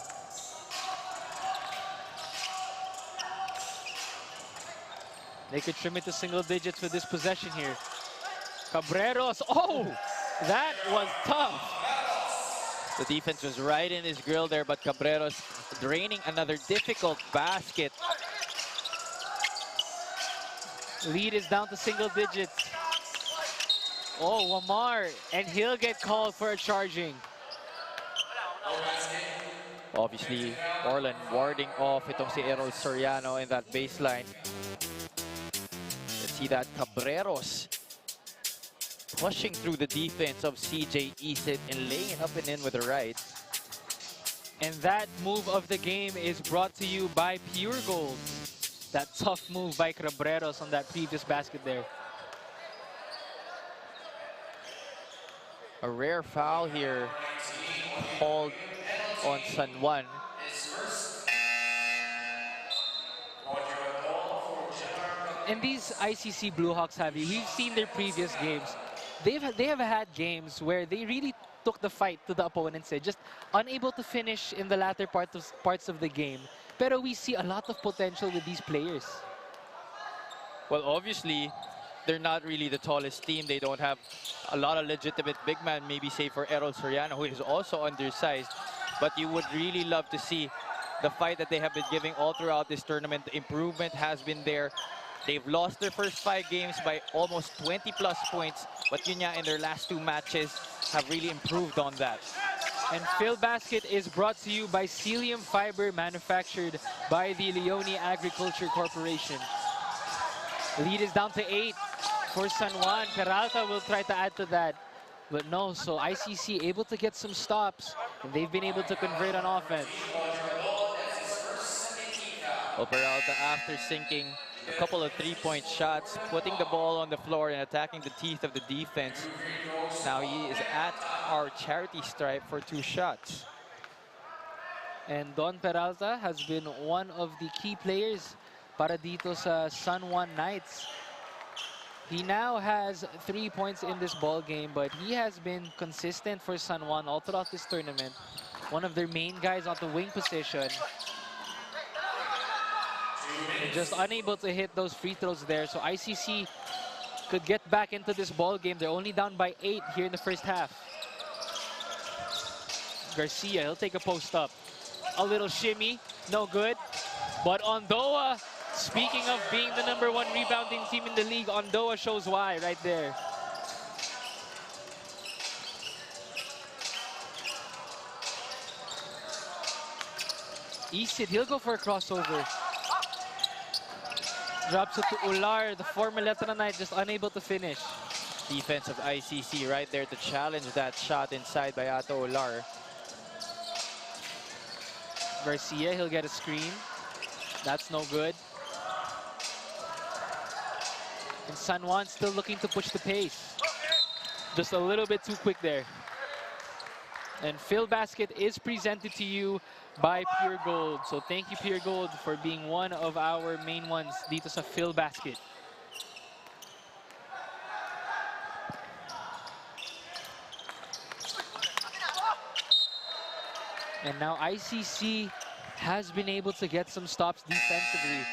They could trim it to single digits with this possession here. Cabreros, oh, that was tough. The defense was right in his grill there, but Cabreros draining another difficult basket. Lead is down to single digits. Oh, Wamar, and he'll get called for a charging. Obviously, Orlan warding off itong si Errol Soriano in that baseline. Let's see that Cabreros pushing through the defense of CJ Isit and laying it up and in with the right. And that move of the game is brought to you by Pure Gold. That tough move by Cabreros on that previous basket there. A rare foul here called on San Juan. And these ICC Bluehawks, we've seen their previous games. They have had games where they really took the fight to the opponent's edge, just unable to finish in the latter parts of the game. Pero we see a lot of potential with these players. Well, obviously, they're not really the tallest team. They don't have a lot of legitimate big man, maybe save for Errol Soriano, who is also undersized. But you would really love to see the fight that they have been giving all throughout this tournament. The improvement has been there. They've lost their first 5 games by almost 20+ points, but yun nga, in their last 2 matches have really improved on that. And Filbasket is brought to you by Celium Fiber, manufactured by the Leone Agriculture Corporation. Lead is down to 8 for San Juan. Peralta will try to add to that, but no. So ICC able to get some stops, and they've been able to convert on offense. Well, Peralta, after sinking a couple of 3-point shots, putting the ball on the floor and attacking the teeth of the defense, now he is at our charity stripe for 2 shots. And Don Peralta has been one of the key players para dito sa San Juan Knights. He now has 3 points in this ball game, but he has been consistent for San Juan all throughout this tournament. One of their main guys on the wing position. And just unable to hit those free throws there. So ICC could get back into this ball game. They're only down by 8 here in the first half. Garcia, he'll take a post up. A little shimmy, no good. But Ondoa, speaking of being the #1 rebounding team in the league, Ondoa shows why right there. Isid, he'll go for a crossover. Drops it to Ular, the former Letra Knight, just unable to finish. Defense of ICC right there to challenge that shot inside by Ato Ular. Garcia, he'll get a screen. That's no good. And San Juan still looking to push the pace. Just a little bit too quick there. And Filbasket is presented to you by Pure Gold. So thank you, Pure Gold, for being one of our main ones dito sa Filbasket. And now ICC has been able to get some stops defensively.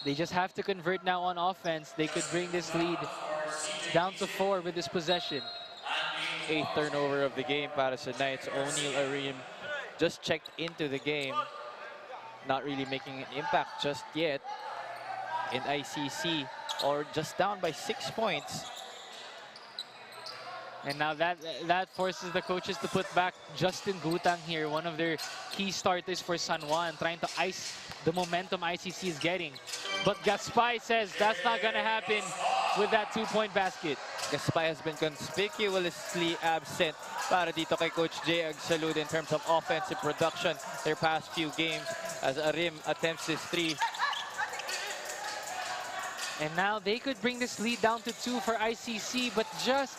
They just have to convert now on offense. They could bring this lead down to 4 with this possession. 8th turnover of the game para sa Knights. O'Neal Arim just checked into the game. Not really making an impact just yet in ICC, or just down by 6 points. And now that forces the coaches to put back Justin Gutang here, one of their key starters for San Juan, trying to ice the momentum ICC is getting. But Gaspay says that's not going to happen with that 2-point basket. Gaspay has been conspicuously absent para dito kay Coach Jay Agsalud in terms of offensive production their past few games, as Arim attempts his 3. And now they could bring this lead down to 2 for ICC, but just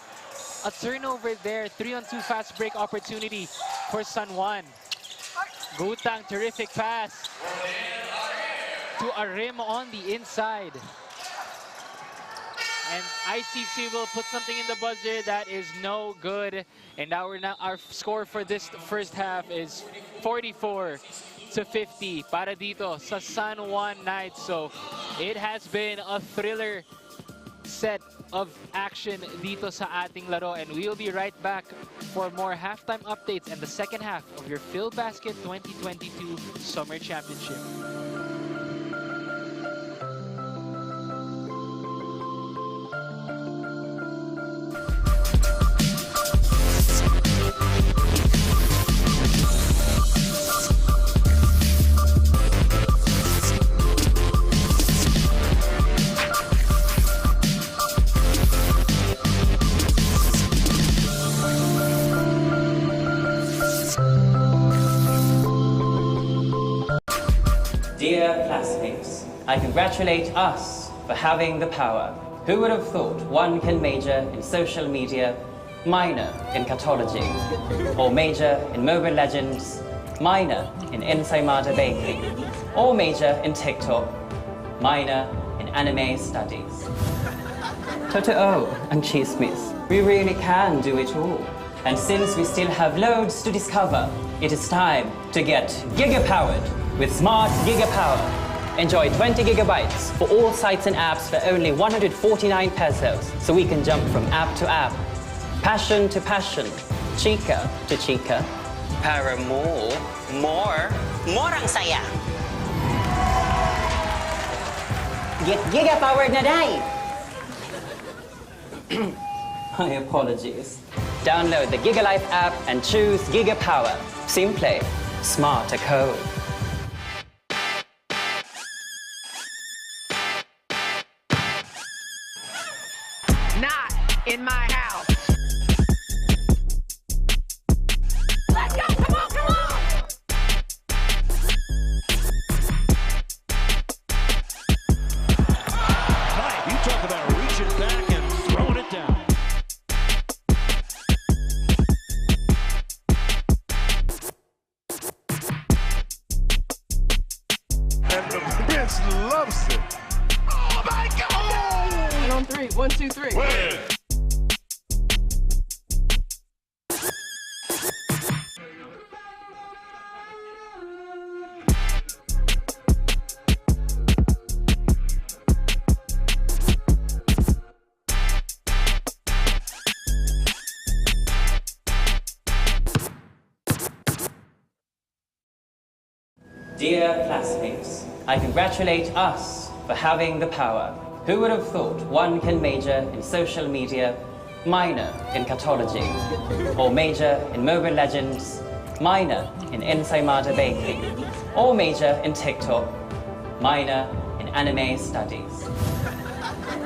a turnover there. 3-on-2 fast break opportunity for San Juan. Gutang, terrific pass to Arim on the inside. And ICC will put something in the buzzer that is no good. And our score for this first half is 44-50 para dito sa San Juan Knights. So it has been a thriller set of action dito sa ating laro, and we'll be right back for more halftime updates and the second half of your Filbasket 2022 Summer Championship. Dear classmates, I congratulate us for having the power. Who would have thought one can major in social media, minor in cartology, or major in Mobile Legends, minor in Ensaymada Baking, or major in TikTok, minor in anime studies. Totoo and Chismis, we really can do it all. And since we still have loads to discover, it is time to get giga-powered with Smart Giga-Power. Enjoy 20 gigabytes for all sites and apps for only 149 pesos, so we can jump from app to app, passion to passion, chica to chica. Para more More ang saya. Get giga-powered na day. My apologies. Download the GigaLife app and choose Giga Power. Simple, smart code. Not in my house. Let's go, come on, come on. Hi, you talk about reaching back and throwing it down. And the bench loves it. Oh my God! And on three, 1, 2, 3. Dear classmates, I congratulate us for having the power. Who would have thought one can major in social media, minor in cartology, or major in Mobile Legends, minor in Ensaymada Baking, or major in TikTok, minor in anime studies.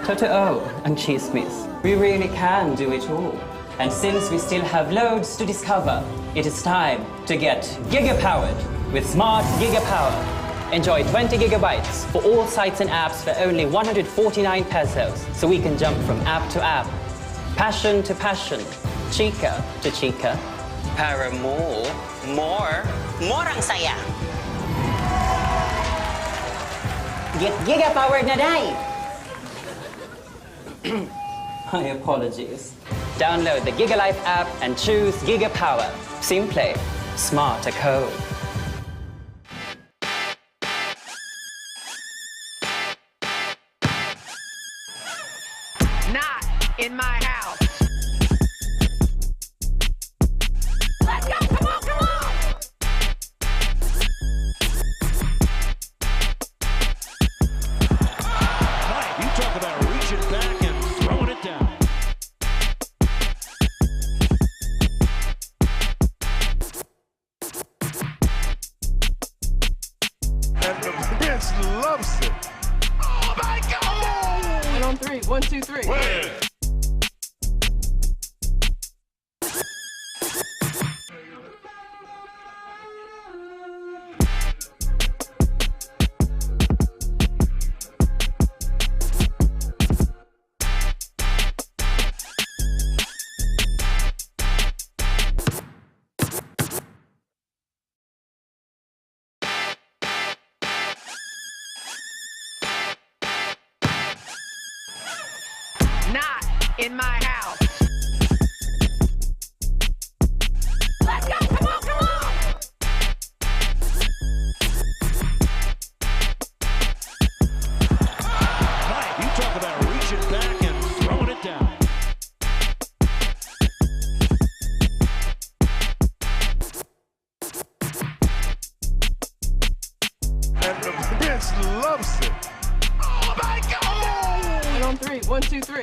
Totoo and Chismis, we really can do it all. And since we still have loads to discover, it is time to get giga-powered with Smart Giga-Power. Enjoy 20 gigabytes for all sites and apps for only 149 pesos, so we can jump from app to app, passion to passion, chica to chica. Para more ang saya. Get giga-powered na day. My apologies. Download the GigaLife app and choose Giga Power. Simple, smart code. Not in my house. Let's go, come on, come on. Hi, you talk about reaching back and throwing it down. And the bench loves it. Oh my God! And on three, 1, 2, 3. Not in my house. Let's go, come on, come on. Hi, you talk about reaching back and throwing it down. And the bench loves it. Oh my God! And on three, 1, 2, 3.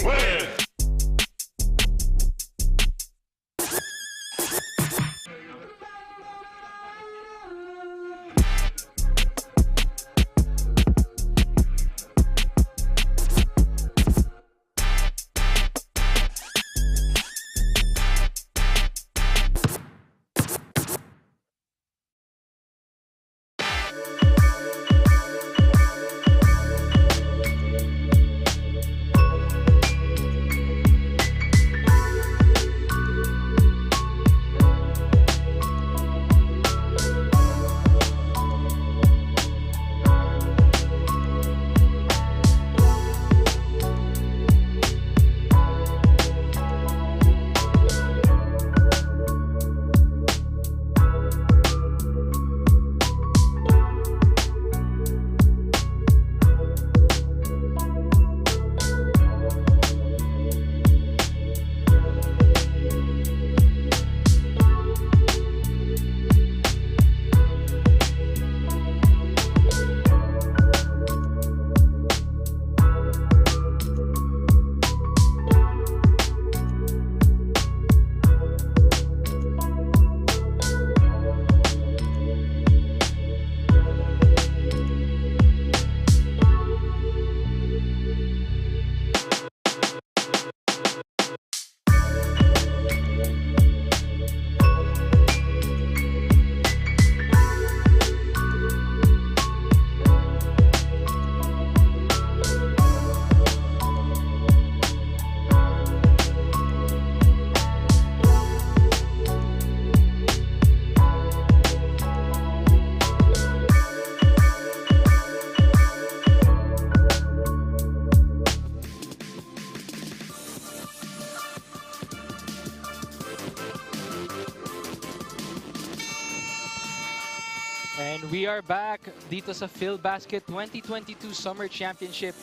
And we are back dito sa Filbasket 2022 Summer Championship.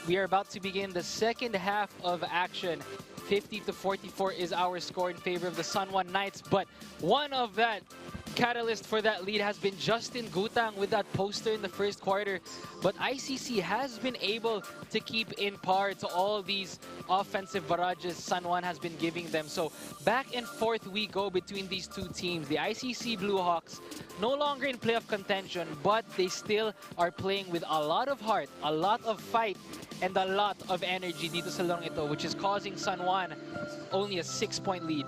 We are about to begin the second half of action. 50-44 is our score in favor of the Sunwon Knights, but one of that catalyst for that lead has been Justin Gutang with that poster in the first quarter. But ICC has been able to keep in par to all these offensive barrages Sunwon has been giving them. So back and forth we go between these two teams. The ICC Blue Hawks no longer in playoff contention, but they still are playing with a lot of heart, a lot of fight, and a lot of energy dito sa larong ito, which is causing Sunwon only a 6-point lead.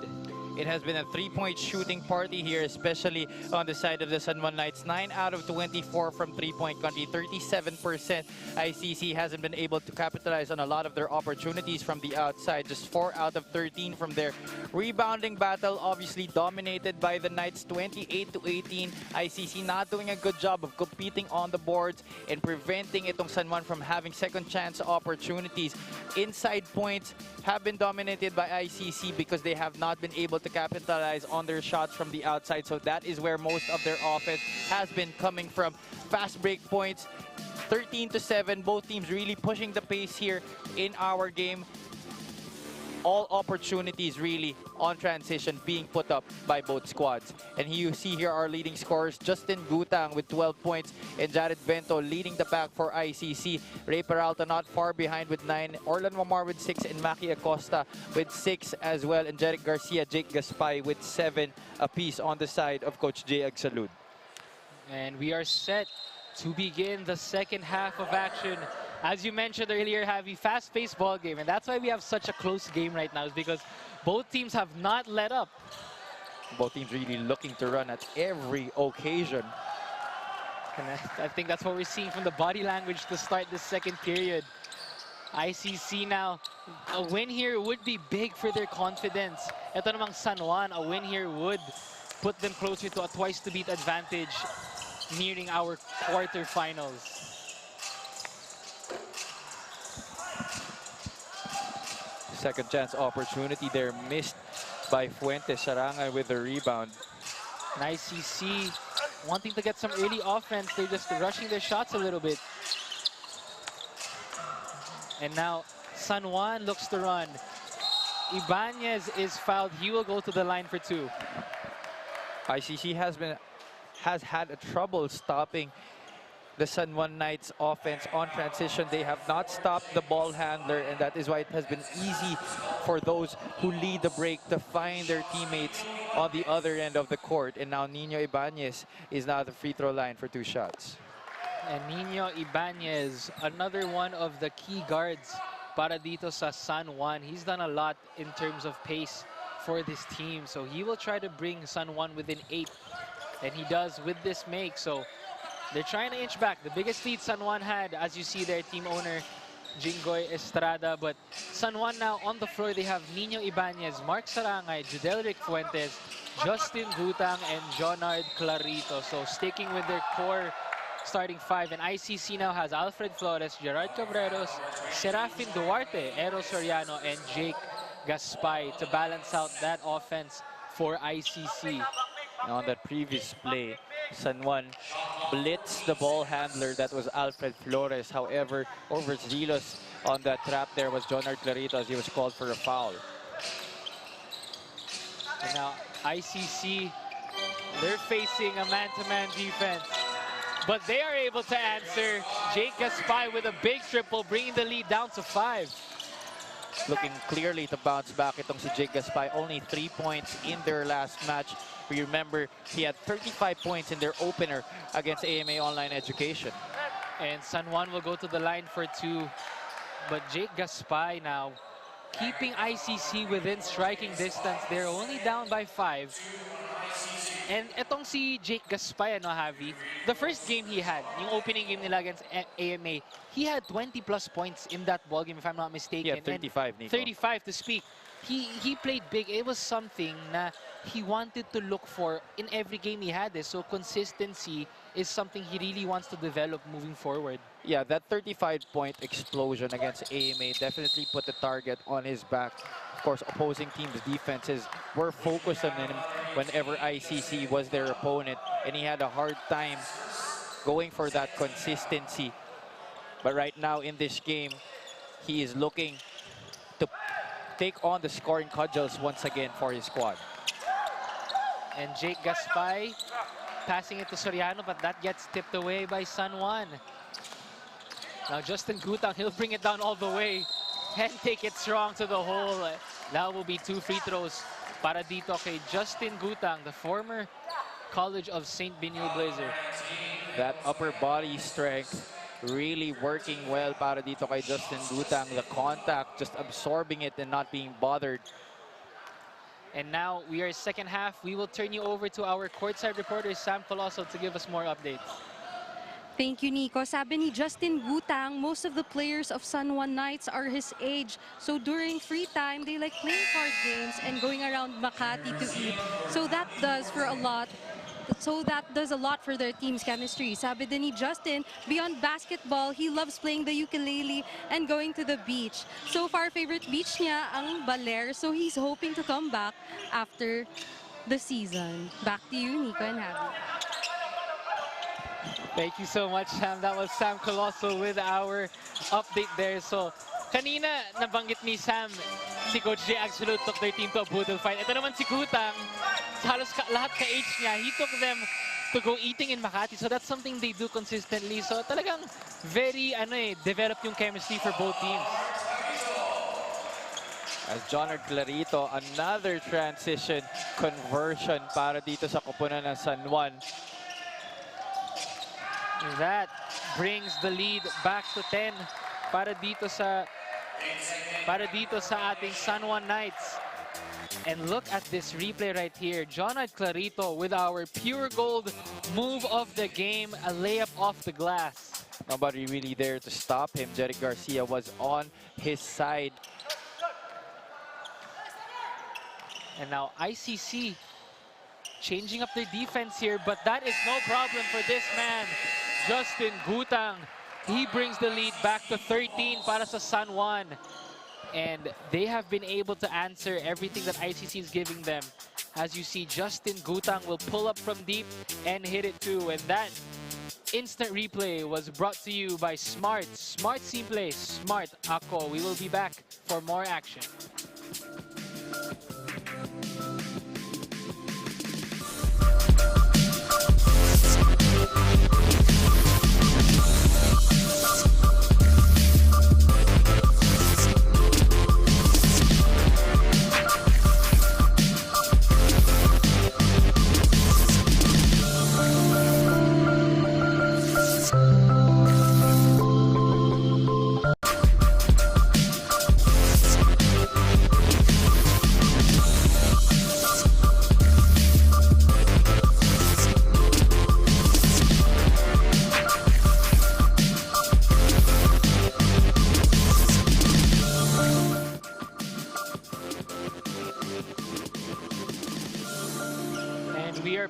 It has been a 3-point shooting party here, especially on the side of the Sunwon Knights. 9 out of 24 from 3-point country, 37%. ICC hasn't been able to capitalize on a lot of their opportunities from the outside. Just 4 out of 13 from their rebounding battle, obviously dominated by the Knights, 28-18. ICC not doing a good job of competing on the boards and preventing itong Sunwon from having second chance opportunities. Inside points have been dominated by ICC because they have not been able to capitalize on their shots from the outside. So that is where most of their offense has been coming from. Fast break points, 13-7. Both teams really pushing the pace here in our game. All opportunities really on transition being put up by both squads. And here you see here our leading scorers, Justin Gutang with 12 points and Jared Bento leading the pack for ICC. Ray Peralta not far behind with 9, Orlan Mamar with 6, and Maki Acosta with 6 as well. And Jeric Garcia, Jake Gaspay with 7 apiece on the side of Coach J. Agsalud. And we are set to begin the second half of action. As you mentioned earlier, Javi, fast-paced ball game, and that's why we have such a close game right now, is because both teams have not let up. Both teams really looking to run at every occasion. And I think that's what we're seeing from the body language to start the second period. ICC now, a win here would be big for their confidence. Ito namang Sunwon, a win here would put them closer to a twice-to-beat advantage nearing our quarterfinals. Second chance opportunity there missed by Fuentes. Sarangay with the rebound. And ICC wanting to get some early offense. They're just rushing their shots a little bit. And now Sunwon looks to run. Ibanez is fouled. He will go to the line for 2. ICC has had a trouble stopping the Sunwon Knights offense on transition. They have not stopped the ball handler, and that is why it has been easy for those who lead the break to find their teammates on the other end of the court. And now Nino Ibanez is now at the free throw line for 2 shots. And Nino Ibanez, another one of the key guards para dito sa Sunwon. He's done a lot in terms of pace for this team, so he will try to bring Sunwon within 8, and he does with this make. So they're trying to inch back. The biggest lead Sunwon had, as you see their team owner, Jingoy Estrada. But Sunwon now on the floor, they have Nino Ibanez, Mark Sarangay, Judelric Fuentes, Justin Gutang, and Jonard Clarito. So sticking with their core starting 5. And ICC now has Alfred Flores, Gerard Cabreros, Serafin Duarte, Eros Soriano, and Jake Gaspay to balance out that offense for ICC. Now on that previous play, Sunwon blitzed the ball handler. That was Alfred Flores. However, overzealous on that trap there was Jonard Clarito as he was called for a foul. And now ICC, they're facing a man-to-man defense, but they are able to answer. Jake Gaspay with a big triple, bringing the lead down to 5. Looking clearly to bounce back itong si Jake Gaspay. Only 3 points in their last match. We remember he had 35 points in their opener against AMA Online Education. And Sunwon will go to the line for 2. But Jake Gaspay now keeping ICC within striking distance. They're only down by 5. And etong si Jake Gaspay, Javi, the first game he had, yung opening game nila against AMA, he had 20+ points in that ball game, if I'm not mistaken. Yeah, 35, Nico. 35 to speak. He played big. It was something na he wanted to look for in every game he had. So consistency is something he really wants to develop moving forward. Yeah, that 35-point explosion against AMA definitely put the target on his back Of course, opposing teams' defenses were focused on him whenever ICC was their opponent, and he had a hard time going for that consistency. But right now in this game, he is looking to take on the scoring cudgels once again for his squad. And Jake Gaspay passing it to Soriano, but that gets tipped away by San Juan. Now Justin Gutang, he'll bring it down all the way and take it strong to the hole. That will be 2 free throws para dito kay Justin Gutang, the former College of St. Benil Blazer. That upper body strength really working well para dito kay Justin Gutang. The contact, just absorbing it and not being bothered. And now we are second half. We will turn you over to our courtside reporter, Sam Colosso, to give us more updates. Thank you, Nico. Sabi ni Justin Gutang, most of the players of San Juan Knights are his age. So during free time, they like playing card games and going around Makati to eat. So that does a lot for their team's chemistry. Sabi din ni Justin, beyond basketball, he loves playing the ukulele and going to the beach. So far, favorite beach niya ang Baler. So he's hoping to come back after the season. Back to you, Nico and Javi. Thank you so much, Sam. That was Sam Colosso with our update there. So, kanina nabanggit ni Sam, si Coach J Absolute took their team to a boodle fight. Ito naman si Gutang, halos lahat ka-age niya, he took them to go eating in Makati. So that's something they do consistently. So talagang very, developed yung chemistry for both teams. As Jonard Clarito, another transition conversion para dito sa koponan ng San Juan. That brings the lead back to 10 para dito sa ating San Juan Knights. And look at this replay right here. Jonard Clarito with our pure gold move of the game, a layup off the glass. Nobody really there to stop him. Jerick Garcia was on his side. And now ICC changing up their defense here, but that is no problem for this man, Justin Gutang. He brings the lead back to 13 para sa San Juan. And they have been able to answer everything that ICC is giving them. As you see, Justin Gutang will pull up from deep and hit it too. And that instant replay was brought to you by Smart. Smart Simple, Smart Ako. We will be back for more action.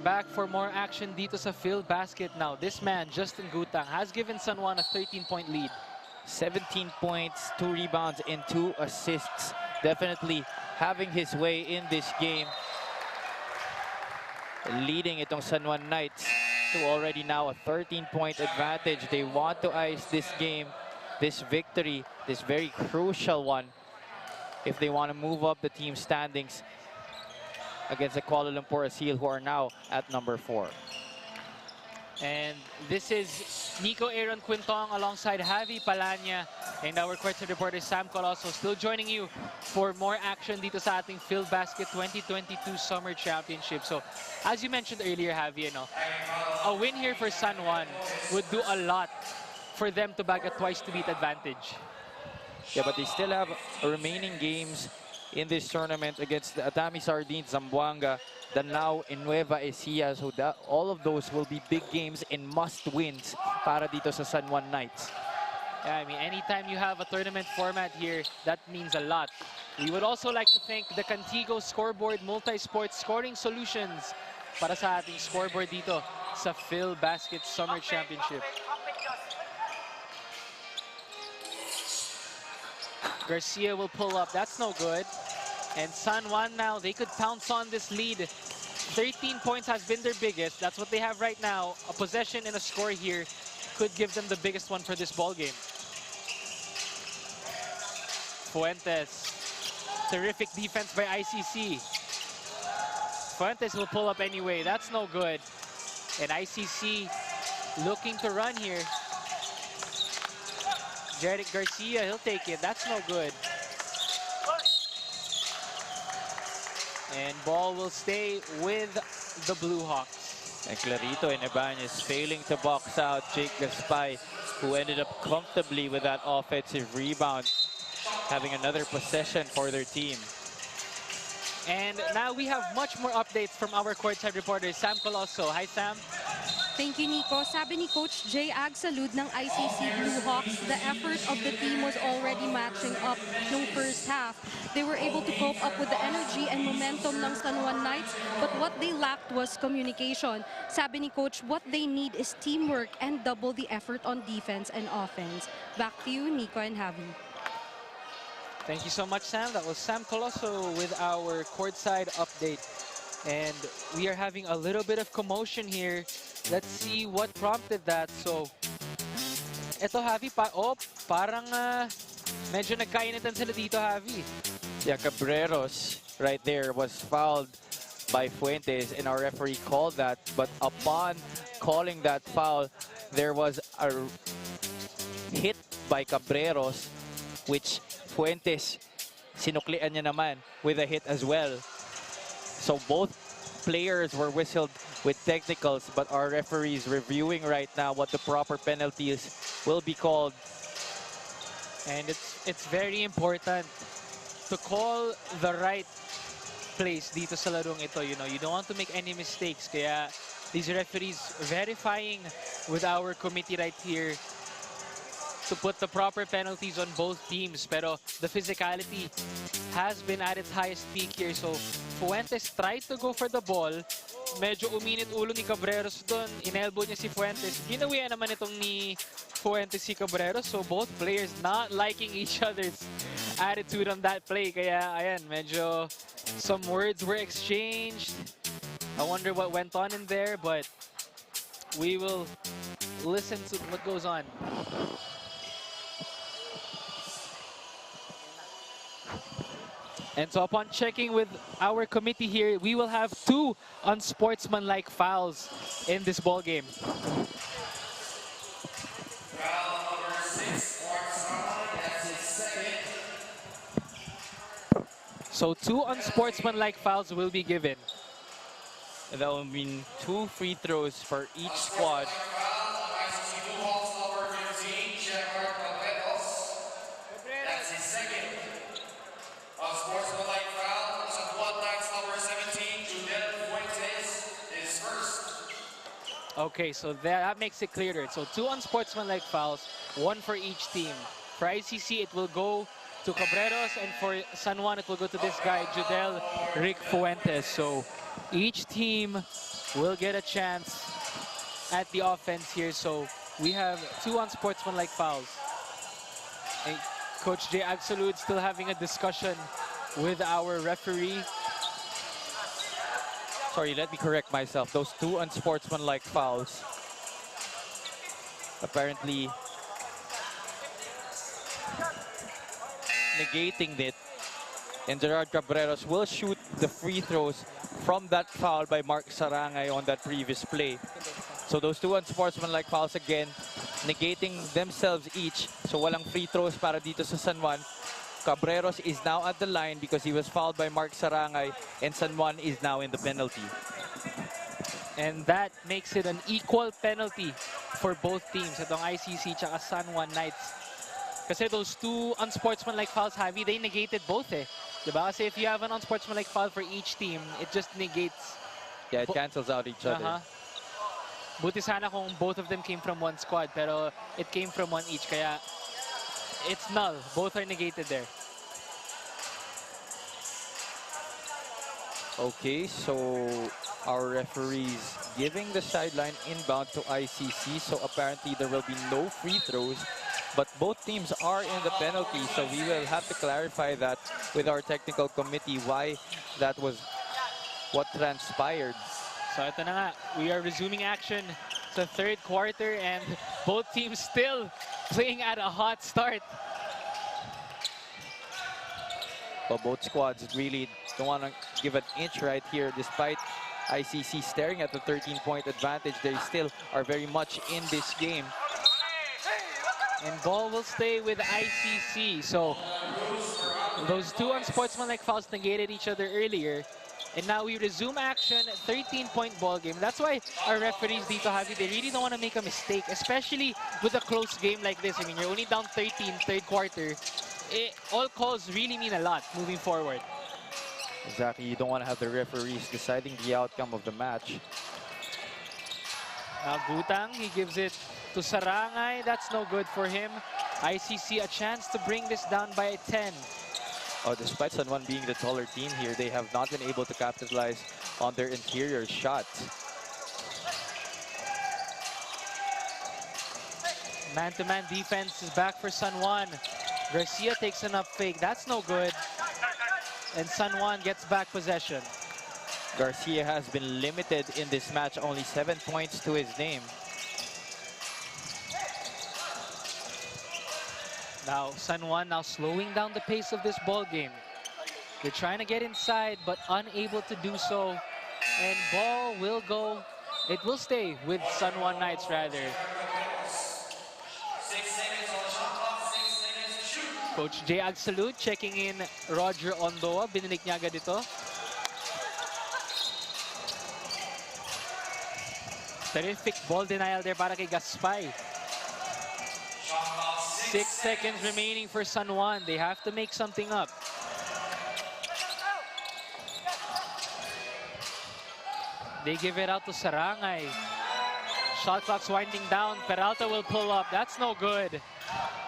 Back for more action dito sa Filbasket now. This man, Justin Gutang, has given San Juan a 13-point lead. 17 points, 2 rebounds, and 2 assists. Definitely having his way in this game. Leading itong San Juan Knights to already now a 13-point advantage. They want to ice this game, this victory, this very crucial one, if they want to move up the team standings against the Kuala Lumpur Asil, who are now at number 4. And this is Nico Aaron Quintong alongside Javi Palanya and our courtside reporter Sam Colosso still joining you for more action dito sa ating Filbasket 2022 Summer Championship. So, as you mentioned earlier, Javi, a win here for San Juan would do a lot for them to bag a twice-to-beat advantage. Yeah, but they still have remaining games in this tournament against the Atami Sardines, Zamboanga, Danao, and Nueva Ecija. So all of those will be big games and must-wins para dito sa San Juan Knights. Yeah, I mean, anytime you have a tournament format here, that means a lot. We would also like to thank the Contigo Scoreboard Multi-Sport Scoring Solutions para sa ating scoreboard dito sa Filbasket Summer Championship. Garcia will pull up. That's no good. And San Juan now, they could pounce on this lead. 13 points has been their biggest. That's what they have right now. A possession and a score here could give them the biggest one for this ball game. Fuentes. Terrific defense by ICC. Fuentes will pull up anyway. That's no good. And ICC looking to run here. Jeric Garcia, he'll take it. That's no good. And ball will stay with the Blue Hawks. And Clarito and Ibanez failing to box out Jake Gaspay, who ended up comfortably with that offensive rebound, having another possession for their team. And now we have much more updates from our courtside reporter, Sam Colosso. Hi, Sam. Thank you, Nico. Sabi ni Coach J. Agsalud ng ICC Blue Hawks, the effort of the team was already matching up nung first half. They were able to cope up with the energy and momentum ng San Juan Knights, but what they lacked was communication. Sabi ni Coach, what they need is teamwork and double the effort on defense and offense. Back to you, Nico and Javi. Thank you so much, Sam. That was Sam Colosso with our courtside update. And we are having a little bit of commotion here. Let's see what prompted that. So, eto Javi, parang medyo nagkainitan sila dito, Javi. Yeah, Cabreros right there was fouled by Fuentes, and our referee called that. But upon calling that foul, there was a hit by Cabreros, which Fuentes sinuklian niya naman with a hit as well. So both players were whistled with technicals, but our referee is reviewing right now what the proper penalties will be called. And it's very important to call the right plays dito sa larong ito. You know, you don't want to make any mistakes. Kaya these referees verifying with our committee right here to put the proper penalties on both teams. Pero the physicality has been at its highest peak here. So Fuentes tried to go for the ball. Medyo uminit ulo ni Cabreros doon. Inelbow niya si Fuentes. Ginawian naman itong ni Fuentes si Cabreros. So both players not liking each other's attitude on that play. Kaya ayan, medyo some words were exchanged. I wonder what went on in there, but we will listen to what goes on. And so upon checking with our committee here, we will have 2 unsportsmanlike fouls in this ball game. So 2 unsportsmanlike fouls will be given. And that will mean 2 free throws for each squad. Okay, so that makes it clearer. So 2 unsportsmanlike fouls, 1 for each team. For ICC, it will go to Cabreros, and for San Juan, it will go to this guy, Judel Rick Fuentes. So each team will get a chance at the offense here. So we have 2 unsportsmanlike fouls. And Coach J. Agsalud still having a discussion with our referee. Sorry, let me correct myself. Those 2 unsportsmanlike fouls apparently negating it. And Gerard Cabreros will shoot the free throws from that foul by Mark Sarangay on that previous play. So those 2 unsportsmanlike fouls again, negating themselves each. So walang free throws para dito sa San Juan. Cabreros is now at the line because he was fouled by Mark Sarangay, and San Juan is now in the penalty. And that makes it an equal penalty for both teams. Itong ICC tsaka San Juan Knights. Kasi those 2 unsportsmanlike fouls, Javi, they negated both eh. Diba? Kasi if you have an unsportsmanlike foul for each team, it just negates. Yeah, it cancels out each other. Buti sana kung both of them came from one squad, pero it came from one each. Kaya it's null. Both are negated there. Okay, so our referees giving the sideline inbound to ICC. So apparently there will be no free throws but both teams are in the penalty, so we will have to clarify that with our technical committee why that was what transpired. So ito na nga, we are resuming action sa third quarter and both teams still playing at a hot start. But both squads really don't want to give an inch right here. Despite ICC staring at the 13-point advantage, they still are very much in this game. And ball will stay with ICC. So those two unsportsmanlike fouls negated each other earlier. And now we resume action, 13-point ball game. That's why our referees dito, Javi, they really don't want to make a mistake, especially with a close game like this. I mean, you're only down 13, third quarter. All calls really mean a lot moving forward. Exactly, you don't want to have the referees deciding the outcome of the match. Now Gutang, he gives it to Sarangay. That's no good for him. ICC a chance to bring this down by 10. Oh, despite San Juan being the taller team here, they have not been able to capitalize on their interior shots. Man-to-man defense is back for San Juan. Garcia takes an up fake. That's no good. And San Juan gets back possession. Garcia has been limited in this match, only 7 points to his name. Now San Juan now slowing down the pace of this ball game. They're trying to get inside but unable to do so. And ball will go. It will stay with San Juan Knights rather. Coach J. Agsalud checking in Roger Ondoa. Binilik niya agad ito. Terrific ball denial there para kay Gaspay. 6 seconds remaining for San Juan. They have to make something up. They give it out to Sarangay. Shot clock's winding down. Peralta will pull up. That's no good.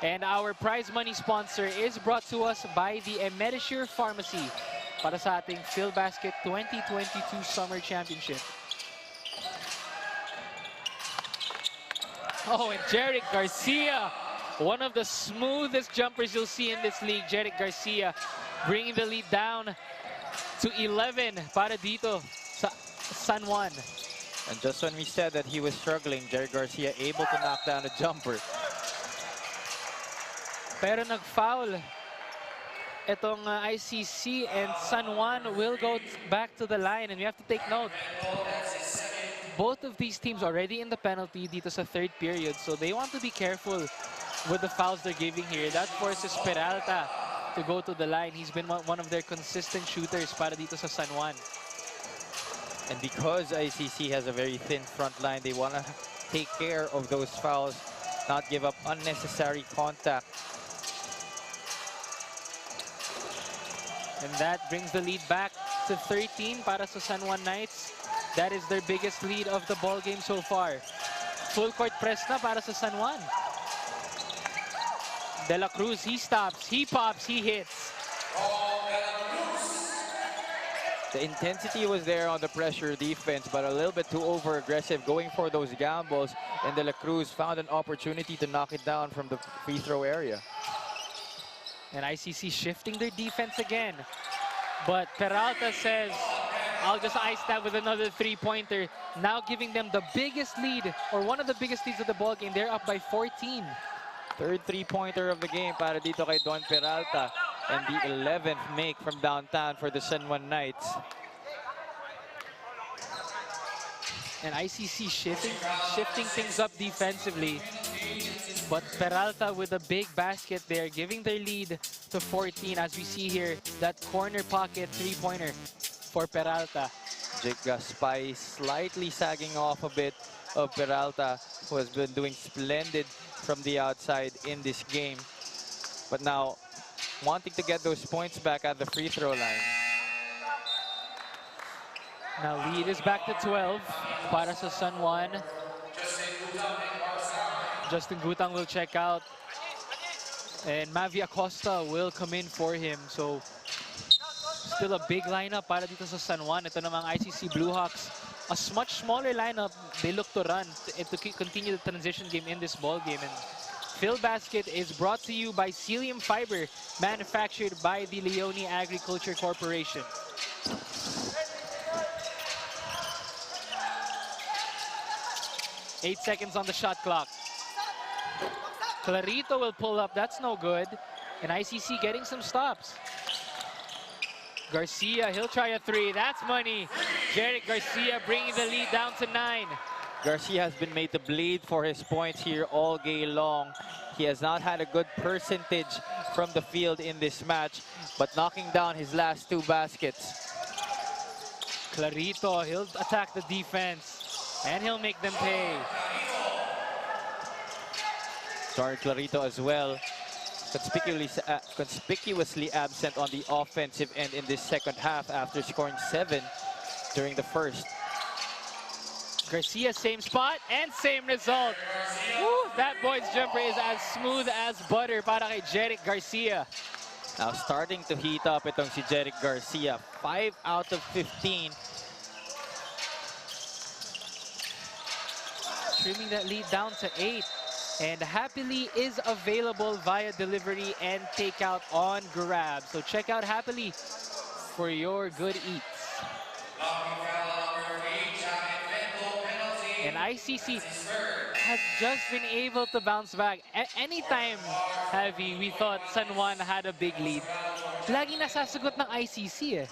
And our prize money sponsor is brought to us by the Medisure Pharmacy para sa ating Filbasket 2022 Summer Championship. Oh, and Jerick Garcia, one of the smoothest jumpers you'll see in this league. Jerick Garcia bringing the lead down to 11 para dito sa San Juan. And just when we said that he was struggling, Jerick Garcia able to knock down a jumper. Pero nag-foul itong ICC and San Juan will go back to the line. And we have to take note, both of these teams already in the penalty dito sa third period. So they want to be careful with the fouls they're giving here. That forces Peralta to go to the line. He's been one of their consistent shooters para dito sa San Juan. And because ICC has a very thin front line, they want to take care of those fouls, not give up unnecessary contact. And that brings the lead back to 13 para sa San Juan Knights. That is their biggest lead of the ball game so far. Full court press na para sa San Juan. De La Cruz, he stops, he pops, he hits. The intensity was there on the pressure defense, but a little bit too over-aggressive, going for those gambles. And De La Cruz found an opportunity to knock it down from the free throw area. And ICC shifting their defense again. But Peralta says, I'll just ice that with another three-pointer. Now giving them the biggest lead, or one of the biggest leads of the ball game. They're up by 14. Third three-pointer of the game para dito kay Don Peralta. And the 11th make from downtown for the San Juan Knights. And ICC shifting things up defensively. But Peralta with a big basket there, giving their lead to 14. As we see here, that corner pocket three-pointer for Peralta. Jake Gaspay slightly sagging off a bit of Peralta, who has been doing splendid from the outside in this game. But now, wanting to get those points back at the free throw line. Now lead is back to 12 para sa San Juan. Justin Gutang will check out. And Mavi Acosta will come in for him. So still a big lineup para dito sa San Juan. Ito namang ICC Bluehawks. A much smaller lineup. They look to run and to continue the transition game in this ball game. And Filbasket is brought to you by Celium Fiber, manufactured by the Leone Agriculture Corporation. Eight seconds on the shot clock. Clarito will pull up, that's no good. And ICC getting some stops. Garcia, he'll try a three, that's money. Jeric Garcia bringing the lead down to 9. Garcia has been made to bleed for his points here all game long. He has not had a good percentage from the field in this match, but knocking down his last 2 baskets. Clarito, he'll attack the defense, and he'll make them pay. Sorry, Clarito as well. Conspicuously absent on the offensive end in this second half after scoring 7 during the first. Garcia, same spot and same result. Woo, that boy's jumper is as smooth as butter para kay Jeric Garcia. Now starting to heat up itong si Jeric Garcia. 5 out of 15. Trimming that lead down to 8. And Happily is available via delivery and takeout on Grab. So check out Happily for your good eats. And ICC has just been able to bounce back. Anytime, Javi, we thought San Juan had a big lead, lagi nasasagot ng ICC eh.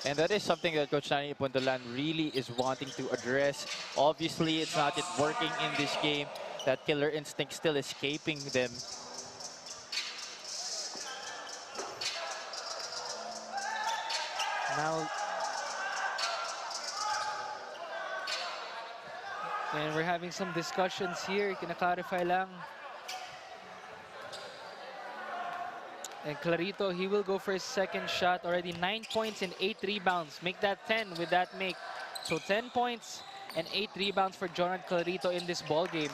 And that is something that Coach Nani Ipundolan really is wanting to address. Obviously, it's not yet working in this game. That killer instinct still escaping them. Now, and we're having some discussions here. Kina-clarify lang. And Clarito, he will go for his second shot. Already 9 points and 8 rebounds. Make that 10 with that make. So 10 points and 8 rebounds for Jonard Clarito in this ball game.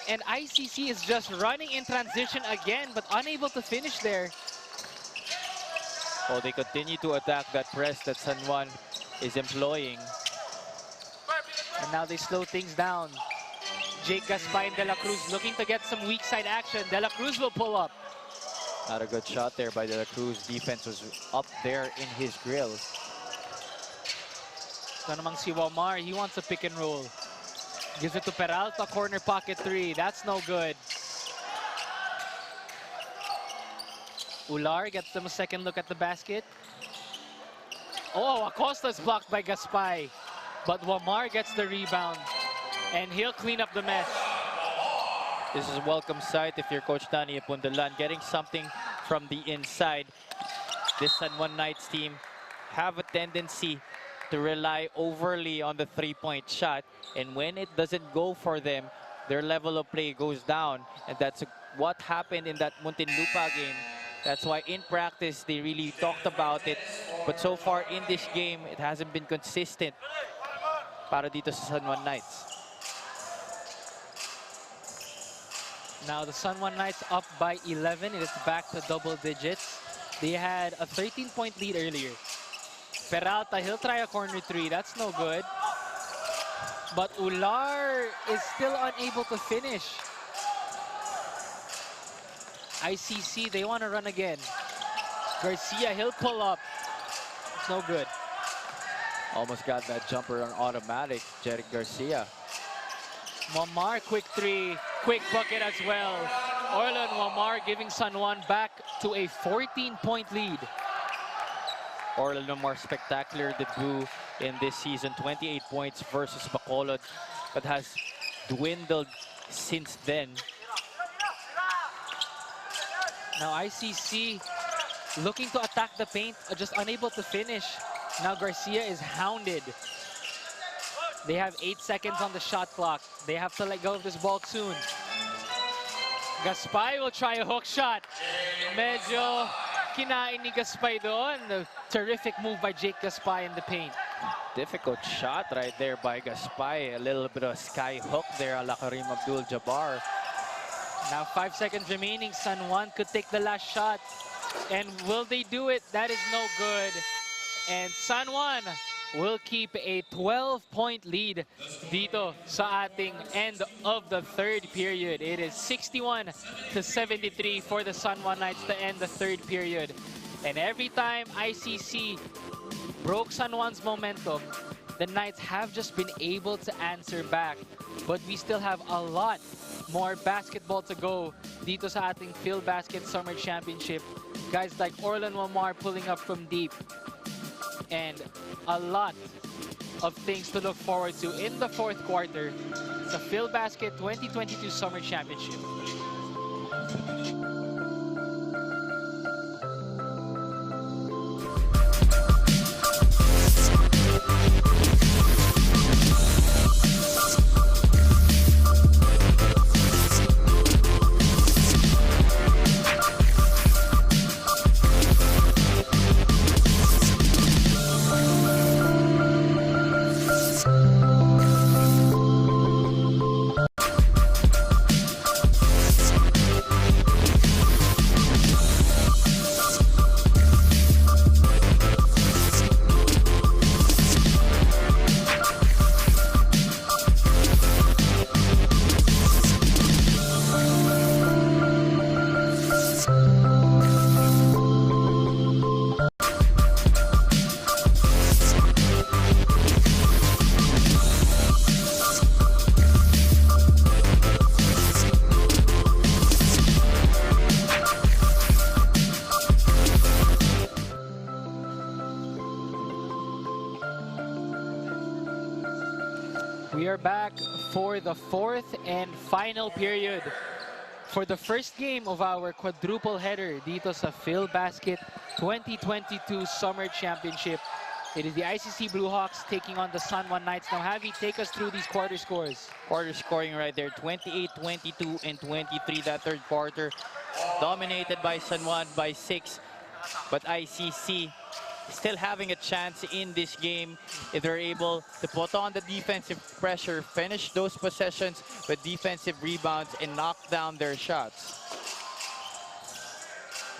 And ICC is just running in transition again, but unable to finish there. Oh, they continue to attack that press that San Juan is employing. And now they slow things down. Jake Gaspay and De La Cruz looking to get some weak side action. De La Cruz will pull up. Not a good shot there by De La Cruz. Defense was up there in his grill. Ito namang si Wamar, he wants a pick and roll. Gives it to Peralta, corner pocket 3. That's no good. Ular gets them a second look at the basket. Oh, Acosta is blocked by Gaspay. But Wamar gets the rebound. And he'll clean up the mess. This is a welcome sight if you're Coach Nani Ipundolan. Getting something from the inside. This San Juan Knights team have a tendency to rely overly on the three-point shot. And when it doesn't go for them, their level of play goes down. And that's what happened in that Muntinlupa game. That's why in practice, they really talked about it. But so far in this game, it hasn't been consistent para dito sa San Juan Knights. Now the San Juan Knights up by 11. It is back to double digits. They had a 13-point lead earlier. Peralta, he'll try a corner 3. That's no good. But Ular is still unable to finish. ICC, they want to run again. Garcia, he'll pull up. It's no good. Almost got that jumper on automatic, Jeric Garcia. Wamar, quick 3. Quick bucket as well. Orlon Wamar giving San Juan back to a 14-point lead. Orlon Wamar spectacular debut in this season. 28 points versus Bacolod, but has dwindled since then. Now ICC looking to attack the paint, just unable to finish. Now Garcia is hounded. They have 8 seconds on the shot clock. They have to let go of this ball soon. Gaspay will try a hook shot. Medyo kinain ni Gaspay doon. The terrific move by Jake Gaspay in the paint. Difficult shot right there by Gaspay. A little bit of sky hook there, a la Karim Abdul-Jabbar. Now 5 seconds remaining. San Juan could take the last shot. And will they do it? That is no good. And San Juan will keep a 12-point lead dito sa ating end of the third period. It is 61-73 for the San Juan Knights to end the third period. And every time ICC broke San Juan's momentum, the Knights have just been able to answer back. But we still have a lot more basketball to go dito sa ating Filbasket Summer Championship. Guys like Orlan Wamar pulling up from deep. And a lot of things to look forward to in the fourth quarter sa Filbasket 2022 Summer Championship. We are back for the fourth and final period for the first game of our quadruple header dito sa Filbasket 2022 Summer Championship. It is the ICC Blue Hawks taking on the San Juan Knights. Now, Javi, take us through these quarter scores. Quarter scoring right there, 28, 22, and 23 that third quarter. Dominated by San Juan by 6. But ICC still having a chance in this game if they're able to put on the defensive pressure, finish those possessions with defensive rebounds, and knock down their shots.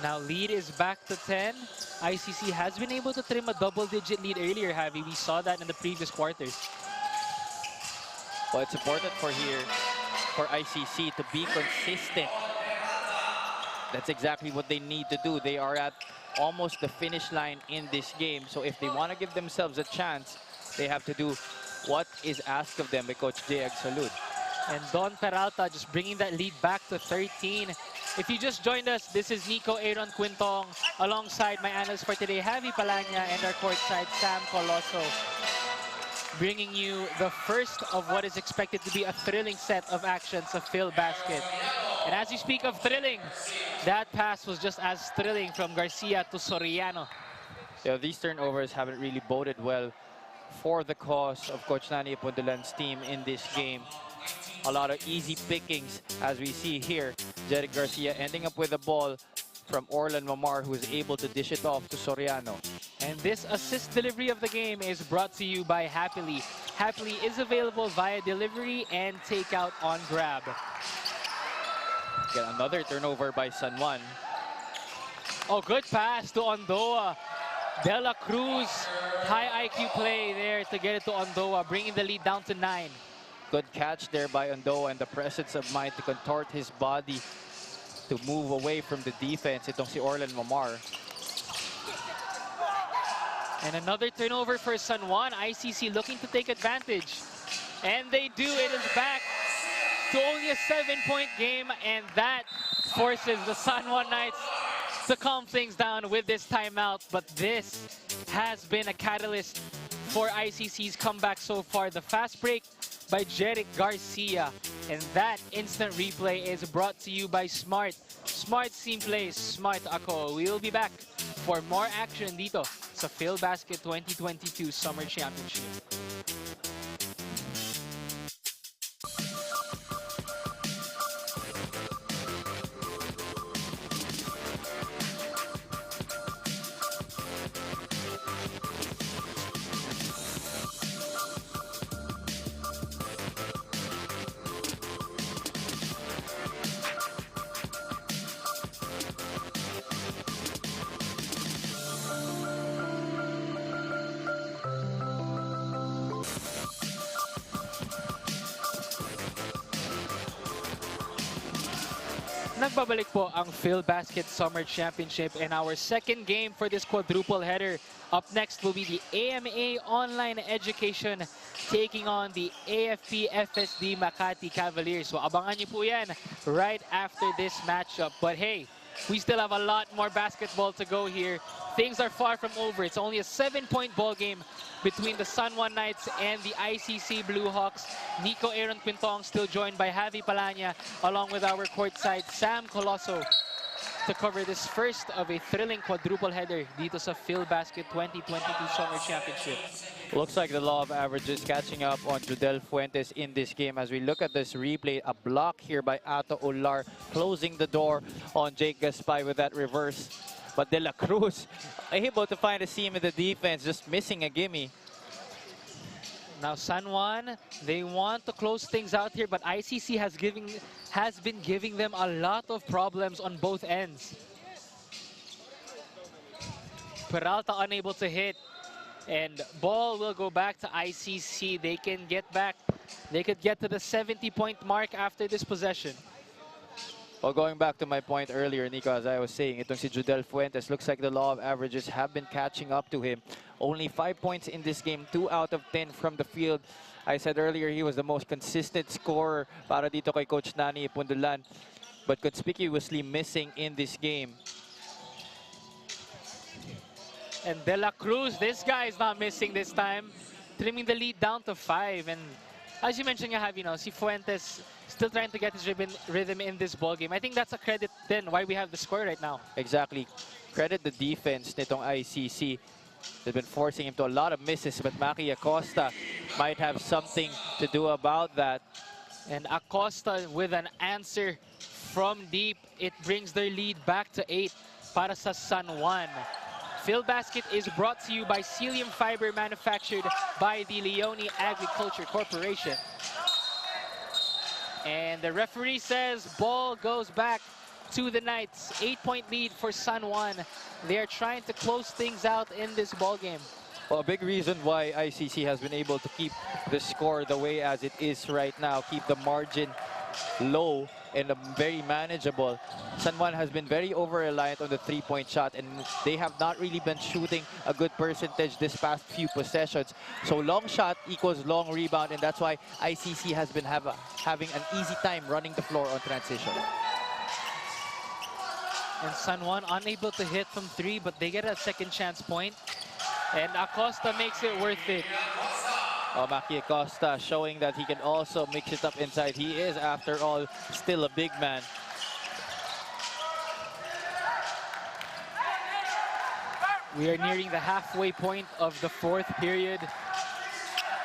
Now, lead is back to 10. ICC has been able to trim a double-digit lead earlier, Javi. We saw that in the previous quarters. Well, it's important for ICC to be consistent. That's exactly what they need to do. They are at almost the finish line in this game. So if they want to give themselves a chance, they have to do what is asked of them by Coach J. Salud. And Don Peralta just bringing that lead back to 13. If you just joined us, this is Nico Aaron Quintong alongside my analyst for today, Javi Palanya, and our courtside Sam Coloso, bringing you the first of what is expected to be a thrilling set of actions of Filbasket. And as you speak of thrilling, that pass was just as thrilling from Garcia to Soriano. Yeah, these turnovers haven't really boded well for the cause of Coach Nani Apundulan's team in this game. A lot of easy pickings as we see here. Jeric Garcia ending up with the ball from Orlan Mamar, who is able to dish it off to Soriano. And this assist delivery of the game is brought to you by Happily. Happily is available via delivery and takeout on Grab. Get another turnover by San Juan. Oh, good pass to Ondoa. De La Cruz, high IQ play there to get it to Ondoa, bringing the lead down to 9. Good catch there by Ondoa, and the presence of mind to contort his body to move away from the defense. Itong si Orlan Mamar. And another turnover for San Juan. ICC looking to take advantage. And they do. It is back to only a 7-point game, and that forces the San Juan Knights to calm things down with this timeout. But this has been a catalyst for ICC's comeback so far. The fast break by Jeric Garcia, and that instant replay is brought to you by Smart. Smart Simple, Smart Ako. We will be back for more action dito sa Filbasket 2022 Summer Championship. Nagbabalik po ang Filbasket Summer Championship and our second game for this quadruple header. Up next will be the AMA Online Education taking on the AFP FSD Makati Cavaliers. So abangan niyo po yan right after this matchup. But hey, we still have a lot more basketball to go here. Things are far from over. It's only a 7-point ball game between the San Juan Knights and the ICC Blue Hawks. Nico Aaron Quintong still joined by Javi Palanya along with our courtside Sam Colosso to cover this first of a thrilling quadruple header dito sa Filbasket 2022 Summer Championship. Looks like the law of averages catching up on Judel Fuentes in this game. As we look at this replay, a block here by Ato Ular, closing the door on Jake Gaspay with that reverse. But De La Cruz able to find a seam in the defense, just missing a gimme. Now San Juan, they want to close things out here, but ICC has been giving them a lot of problems on both ends. Peralta unable to hit, and ball will go back to ICC. They can get back. They could get to the 70-point mark after this possession. Well, going back to my point earlier, Nico, as I was saying, itong si Judel Fuentes, looks like the law of averages have been catching up to him. Only 5 points in this game, 2 out of 10 from the field. I said earlier he was the most consistent scorer para dito kay Coach Nani Pundulan, but conspicuously missing in this game. And De La Cruz, this guy is not missing this time, trimming the lead down to 5. And as you mentioned, si Fuentes still trying to get his rhythm in this ball game. I think that's a credit then why we have the score right now. Exactly. Credit the defense nitong ICC. They've been forcing him to a lot of misses, but Maki Acosta might have something to do about that. And Acosta with an answer from deep. It brings their lead back to 8 para sa San Juan. Filbasket is brought to you by Celium Fiber, manufactured by the Leone Agriculture Corporation. And the referee says ball goes back to the Knights. 8-point lead for San Juan. They are trying to close things out in this ball game. Well, a big reason why ICC has been able to keep the score the way as it is right now, keep the margin low and very manageable. San Juan has been very over-reliant on the three-point shot, and they have not really been shooting a good percentage this past few possessions. So long shot equals long rebound, and that's why ICC has been having an easy time running the floor on transition. And San Juan unable to hit from 3, but they get a second chance point. And Acosta makes it worth it. Oh, Maki Acosta showing that he can also mix it up inside. He is, after all, still a big man. We are nearing the halfway point of the 4th period.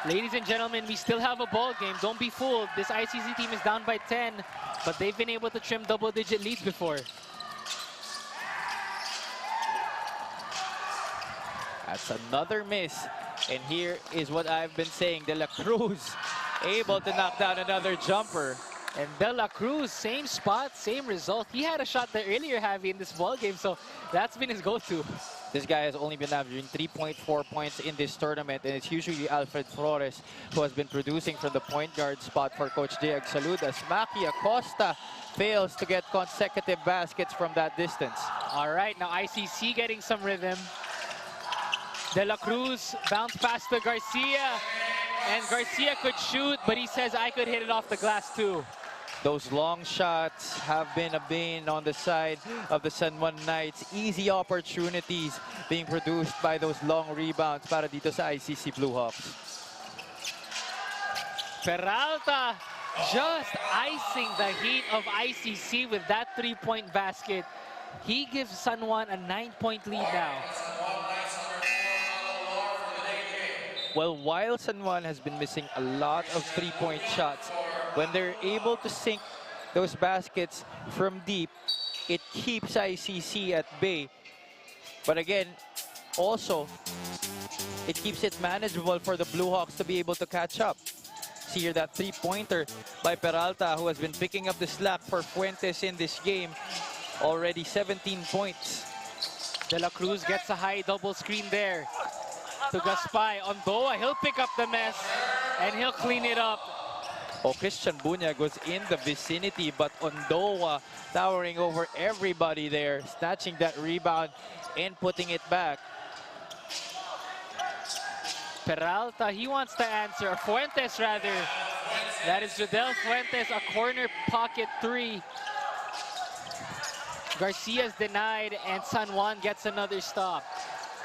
Ladies and gentlemen, we still have a ball game. Don't be fooled. This ICC team is down by 10, but they've been able to trim double-digit leads before. That's another miss. And here is what I've been saying. De La Cruz able to knock down another jumper. And De La Cruz, same spot, same result. He had a shot there earlier, Javi, in this ball game, so that's been his go-to. This guy has only been averaging 3.4 points in this tournament, and it's usually Alfred Flores who has been producing from the point guard spot for Coach Jay Agsalud, as Maki Acosta fails to get consecutive baskets from that distance. All right, now ICC getting some rhythm. De La Cruz bounce pass to Garcia, and Garcia could shoot, but he says, I could hit it off the glass too. Those long shots have been a bane on the side of the San Juan Knights. Easy opportunities being produced by those long rebounds para dito sa ICC Blue Hawks. Peralta just icing the heat of ICC with that 3-point basket. He gives San Juan a 9-point lead now. Well, while San Juan has been missing a lot of 3-point shots, when they're able to sink those baskets from deep, it keeps ICC at bay. But again, also, it keeps it manageable for the Blue Hawks to be able to catch up. See here that 3-pointer by Peralta, who has been picking up the slack for Fuentes in this game. Already 17 points. De La Cruz gets a high double screen there to Gaspay. On Doa, he'll pick up the mess and he'll clean it up. Oh, Christian Bunyag was in the vicinity, but Ondoa towering over everybody there, snatching that rebound and putting it back. Peralta, he wants to answer. Fuentes, rather. That is Jodel Fuentes, a corner pocket three. Garcia's denied, and San Juan gets another stop.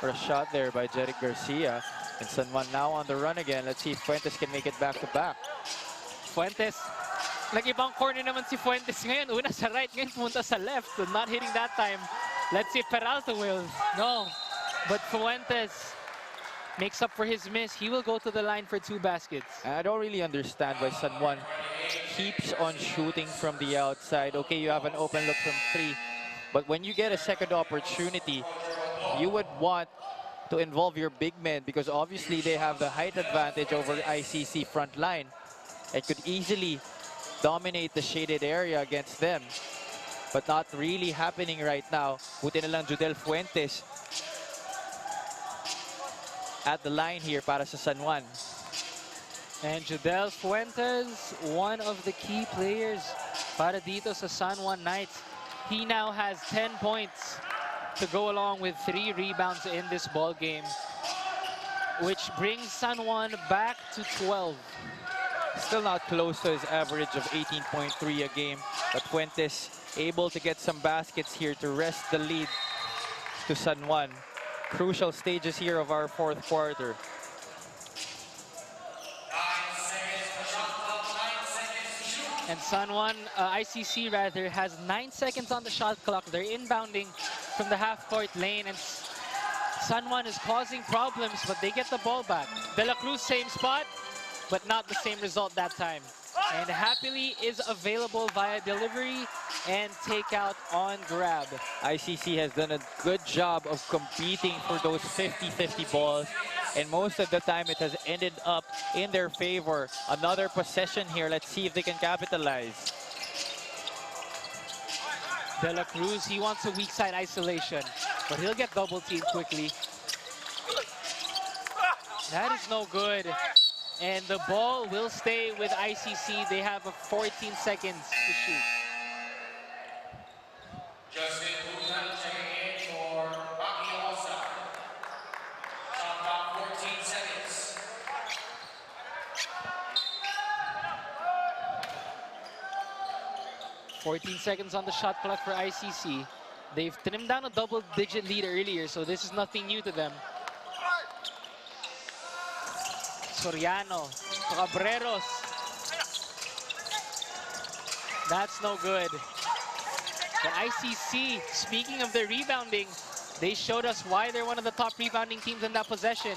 For a shot there by Jeric Garcia. And San Juan now on the run again. Let's see if Fuentes can make it back to back. Fuentes, nag-ibang corner naman si Fuentes ngayon. Una sa right, ngayon pumunta sa left. So not hitting that time. Let's see if Peralta will. No, but Fuentes makes up for his miss. He will go to the line for 2 baskets. I don't really understand why San Juan keeps on shooting from the outside. Okay, you have an open look from 3. But when you get a second opportunity, you would want to involve your big men because obviously they have the height advantage over the ICC front line. It could easily dominate the shaded area against them. But not really happening right now. Buti na lang Jodel Fuentes at the line here para sa San Juan. And Jodel Fuentes, one of the key players para dito sa San Juan Knights. He now has 10 points to go along with 3 rebounds in this ball game, which brings San Juan back to 12. Still not close to his average of 18.3 a game, but Fuentes able to get some baskets here to rest the lead to San Juan. Crucial stages here of our 4th quarter. And San Juan, ICC rather, has 9 seconds on the shot clock. They're inbounding from the half-court lane, and San Juan is causing problems, but they get the ball back. De La Cruz, same spot, but not the same result that time. And happily is available via delivery and takeout on grab. ICC has done a good job of competing for those 50-50 balls, and most of the time it has ended up in their favor. Another possession here. Let's see if they can capitalize. De La Cruz, he wants a weak side isolation, but he'll get double teamed quickly. That is no good. And the ball will stay with ICC. They have 14 seconds to shoot. For 14 seconds. 14 seconds on the shot clock for ICC. They've trimmed down a double-digit lead earlier, so this is nothing new to them. Soriano, Cabreros. That's no good. But ICC, speaking of their rebounding, they showed us why they're one of the top rebounding teams in that possession,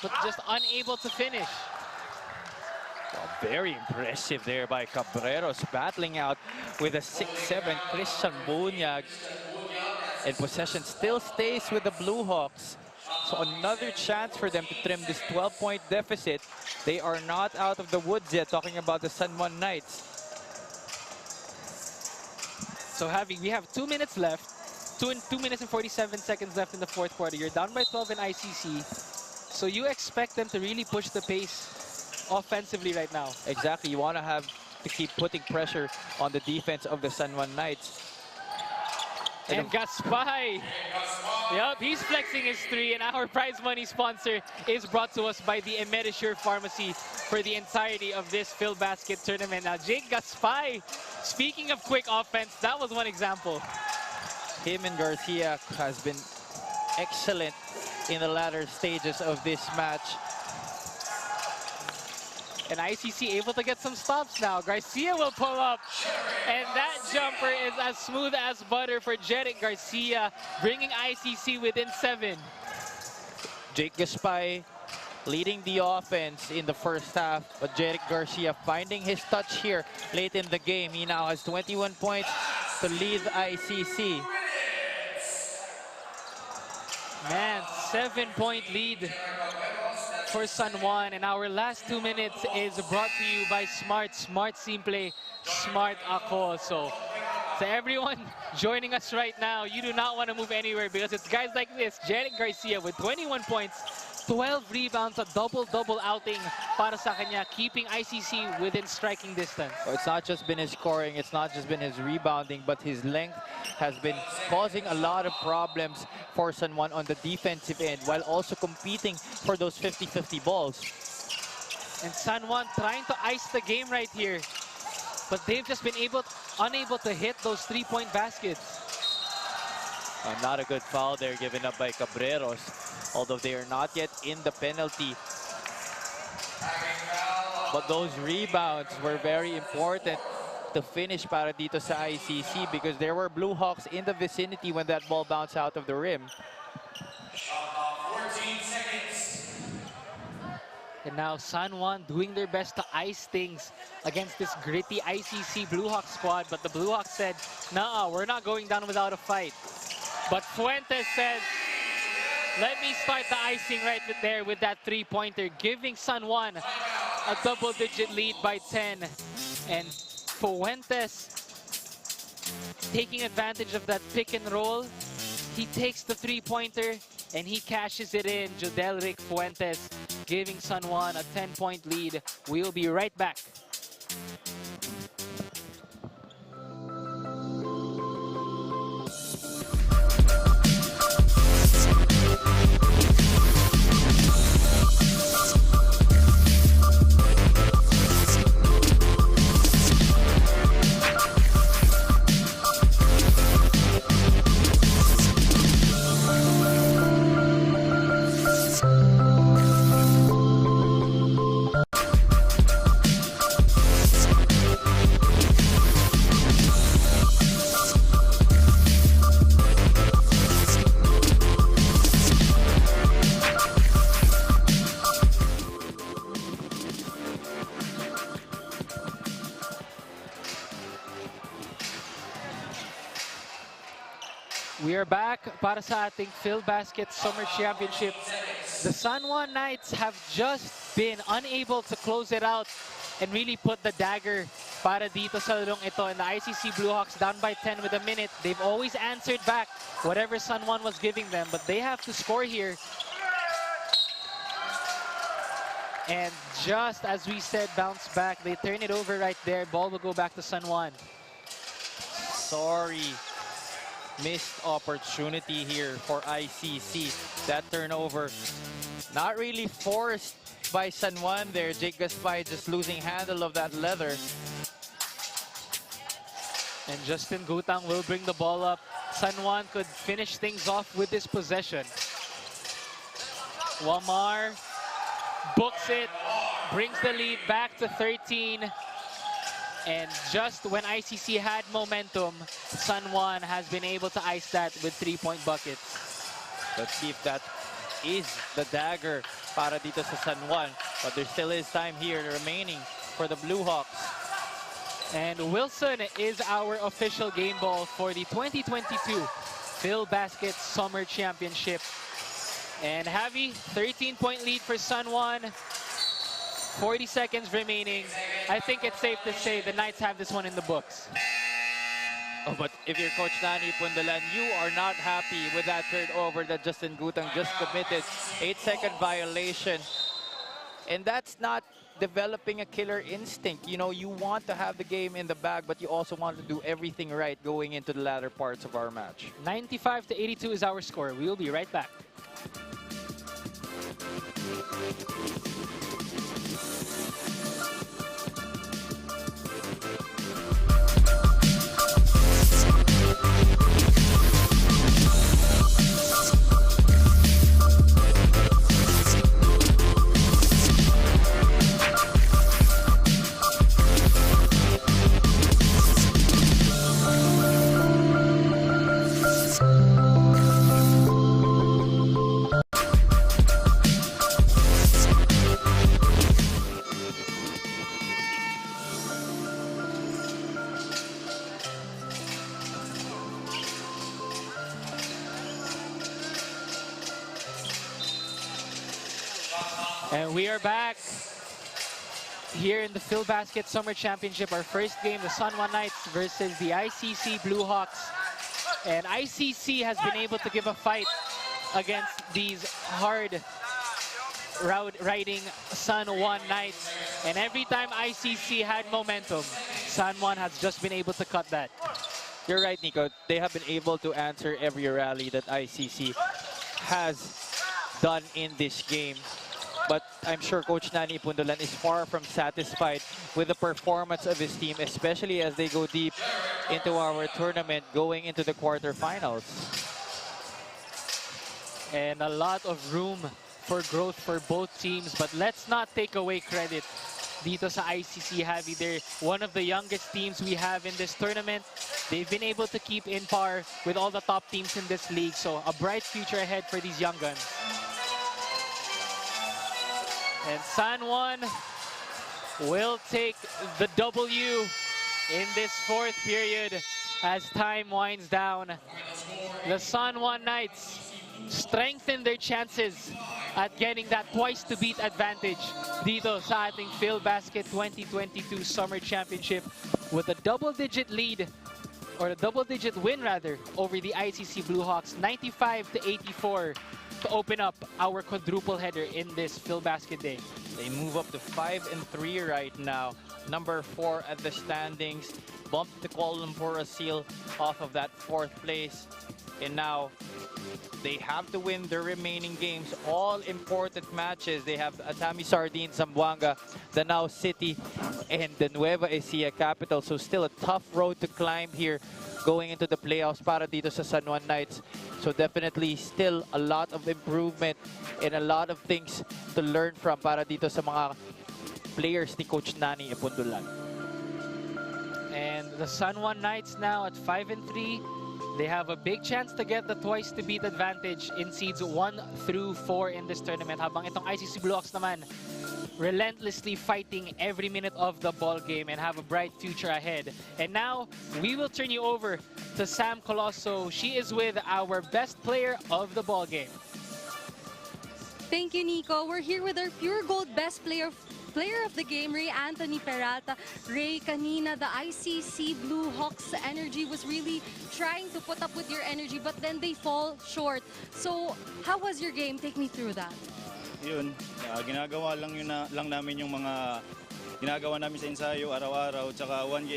but just unable to finish. Well, very impressive there by Cabreros, battling out with a 6'7" Christian Bunyag. And possession still stays with the Blue Hawks. So another chance for them to trim this 12-point deficit. They are not out of the woods yet, talking about the San Juan Knights. So we have 2 minutes left, 2 minutes and 47 seconds left in the 4th quarter. You're down by 12 in ICC. So you expect them to really push the pace offensively right now. Exactly, you want to keep putting pressure on the defense of the San Juan Knights. And Gaspay. Yep, he's flexing his 3, and our prize money sponsor is brought to us by the Emedisure Pharmacy for the entirety of this Filbasket tournament. Now, Jake Gaspay, speaking of quick offense, that was one example. Him and Garcia has been excellent in the latter stages of this match. And ICC able to get some stops now. Garcia will pull up. And that jumper is as smooth as butter for Jeric Garcia, bringing ICC within 7. Jake Gaspay leading the offense in the first half, but Jeric Garcia finding his touch here late in the game. He now has 21 points to lead the ICC. Man, 7-point lead for San Juan, and our last 2 minutes is brought to you by Smart. Smart Simple, Smart Ako. So So everyone joining us right now, you do not want to move anywhere because it's guys like this. Jeric Garcia with 21 points, 12 rebounds, a double-double outing para sa kanya, keeping ICC within striking distance. So it's not just been his scoring, it's not just been his rebounding, but his length has been causing a lot of problems for San Juan on the defensive end while also competing for those 50-50 balls. And San Juan trying to ice the game right here, but they've just been unable to hit those three-point baskets. Not a good foul there given up by Cabreros, although they are not yet in the penalty. But those rebounds were very important to finish para dito sa ICC because there were Blue Hawks in the vicinity when that ball bounced out of the rim. 14 seconds. And now San Juan doing their best to ice things against this gritty ICC Blue Hawks squad. But the Blue Hawks said, nah, we're not going down without a fight. But Fuentes said, let me start the icing right there with that three-pointer, giving San Juan a double-digit lead by 10. And Fuentes taking advantage of that pick and roll. He takes the three-pointer and he cashes it in. Jodelric Fuentes giving San Juan a 10-point lead. We'll be right back. We are back para sa ating Filbasket Summer Championship. The San Juan Knights have just been unable to close it out and really put the dagger para dito sa larong ito. And the ICC Blue Hawks down by 10 with a minute. They've always answered back whatever San Juan was giving them, but they have to score here. And just as we said, bounce back. They turn it over right there. Ball will go back to San Juan. Sorry. Missed opportunity here for ICC. That turnover not really forced by San Juan there. Jake Gaspay just losing handle of that leather. And Justin Gutang will bring the ball up. San Juan could finish things off with this possession. Wamar books it, brings the lead back to 13. And just when ICC had momentum, San Juan has been able to ice that with three-point buckets. Let's see if that is the dagger para dito sa San Juan. But there still is time here remaining for the Blue Hawks. And Wilson is our official game ball for the 2022 Filbasket Summer Championship. And Javi, 13-point lead for San Juan. 40 seconds remaining. I think it's safe to say the Knights have this one in the books. Oh, but if you're Coach Nani Pundalan, you are not happy with that turnover that Justin Gutang just committed. 8-second violation. And that's not developing a killer instinct. You know, you want to have the game in the bag, but you also want to do everything right going into the latter parts of our match. 95-82 is our score. We will be right back. And we are back. here in the Filbasket Summer Championship. Our first game, the San Juan Knights versus the ICC Blue Hawks. And ICC has been able to give a fight against these hard riding San Juan Knights. And every time ICC had momentum, San Juan has just been able to cut that. You're right, Nico. They have been able to answer every rally that ICC has done in this game. But I'm sure Coach Nani Pundulan is far from satisfied with the performance of his team, especially as they go deep into our tournament, going into the quarterfinals. And a lot of room for growth for both teams. But let's not take away credit dito sa ICC, Javi. They're one of the youngest teams we have in this tournament. They've been able to keep in par with all the top teams in this league. So a bright future ahead for these young guns. And San Juan will take the W in this fourth period as time winds down. The San Juan Knights strengthen their chances at getting that twice-to-beat advantage dito sa ating Filbasket 2022 Summer Championship with a double-digit lead, or a double-digit win rather, over the ICC Blue Hawks, 95-84 to open up our quadruple header in this Filbasket day. They move up to 5-3 right now. Number 4 at the standings. Bumped the Kuala Lumpur seal off of that 4th place. And now they have to win their remaining games. All important matches. They have Atami Sardine, Zamboanga, Danao City, and the Nueva Ecija Capital. So still a tough road to climb here going into the playoffs para dito sa San Juan Knights. So definitely still a lot of improvement and a lot of things to learn from para dito sa mga players ni Coach Nani Pundulan. And the San Juan Knights now at 5-3. They have a big chance to get the twice-to-beat advantage in seeds 1 through 4 in this tournament. Habang itong ICC Blue Hawks naman, relentlessly fighting every minute of the ball game and have a bright future ahead. And now, we will turn you over to Sam Colosso. She is with our best player of the ball game. Thank you, Nico. We're here with our Pure Gold best player of the game, Ray Anthony Peralta. Ray, kanina, the ICC Blue Hawks energy was really trying to put up with your energy, but then they fall short. So, how was your game? Take me through that. Yun, ginagawa lang namin yung mga ginagawa namin sa ensayo araw-araw, tsaka one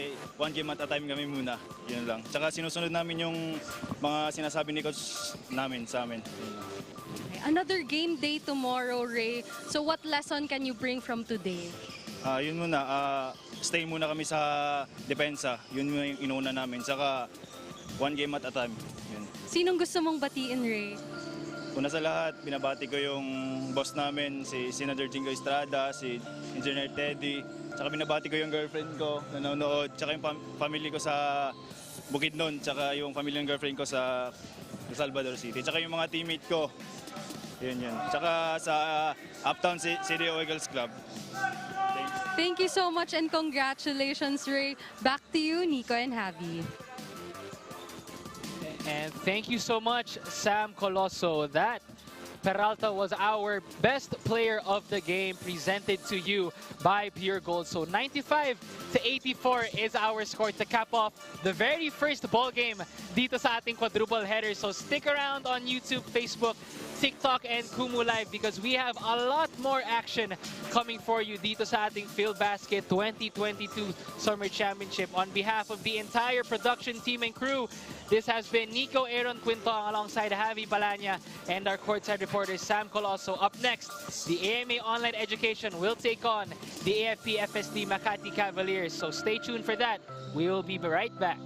game at a time kami muna. Yun lang. Tsaka sinusunod namin yung mga sinasabi ni coach namin sa amin. Another game day tomorrow, Ray. So what lesson can you bring from today? Yun muna, stay muna kami sa depensa. Yun yung inuuna namin. Tsaka one game at a time. Yun. Sinong gusto mong batiin, Ray? Una sa lahat, binabati ko yung boss namin, si Senator Jingo Estrada, si Engineer Teddy. Tsaka binabati ko yung girlfriend ko, nanonood. Tsaka yung family ko sa Bukidnon. Tsaka yung family ng girlfriend ko sa Salvador City. Tsaka yung mga teammate ko. Yun. Tsaka sa Uptown City Eagles Club. Thank you so much and congratulations, Ray. Back to you, Nico and Javi. And thank you so much, Sam Colosso. That Peralta was our best player of the game, presented to you by Pure Gold. So 95-84 is our score to cap off the very first ball game dito sa ating quadruple header. So stick around on YouTube, Facebook, TikTok, and Kumu Live because we have a lot more action coming for you dito sa ating Filbasket 2022 Summer Championship. On behalf of the entire production team and crew, this has been Nico Aaron Quintong alongside Javi Balanya and our courtside reporter Sam Colosso. Up next, the AMA Online Education will take on the AFP FSD Makati Cavaliers. So stay tuned for that. We will be right back.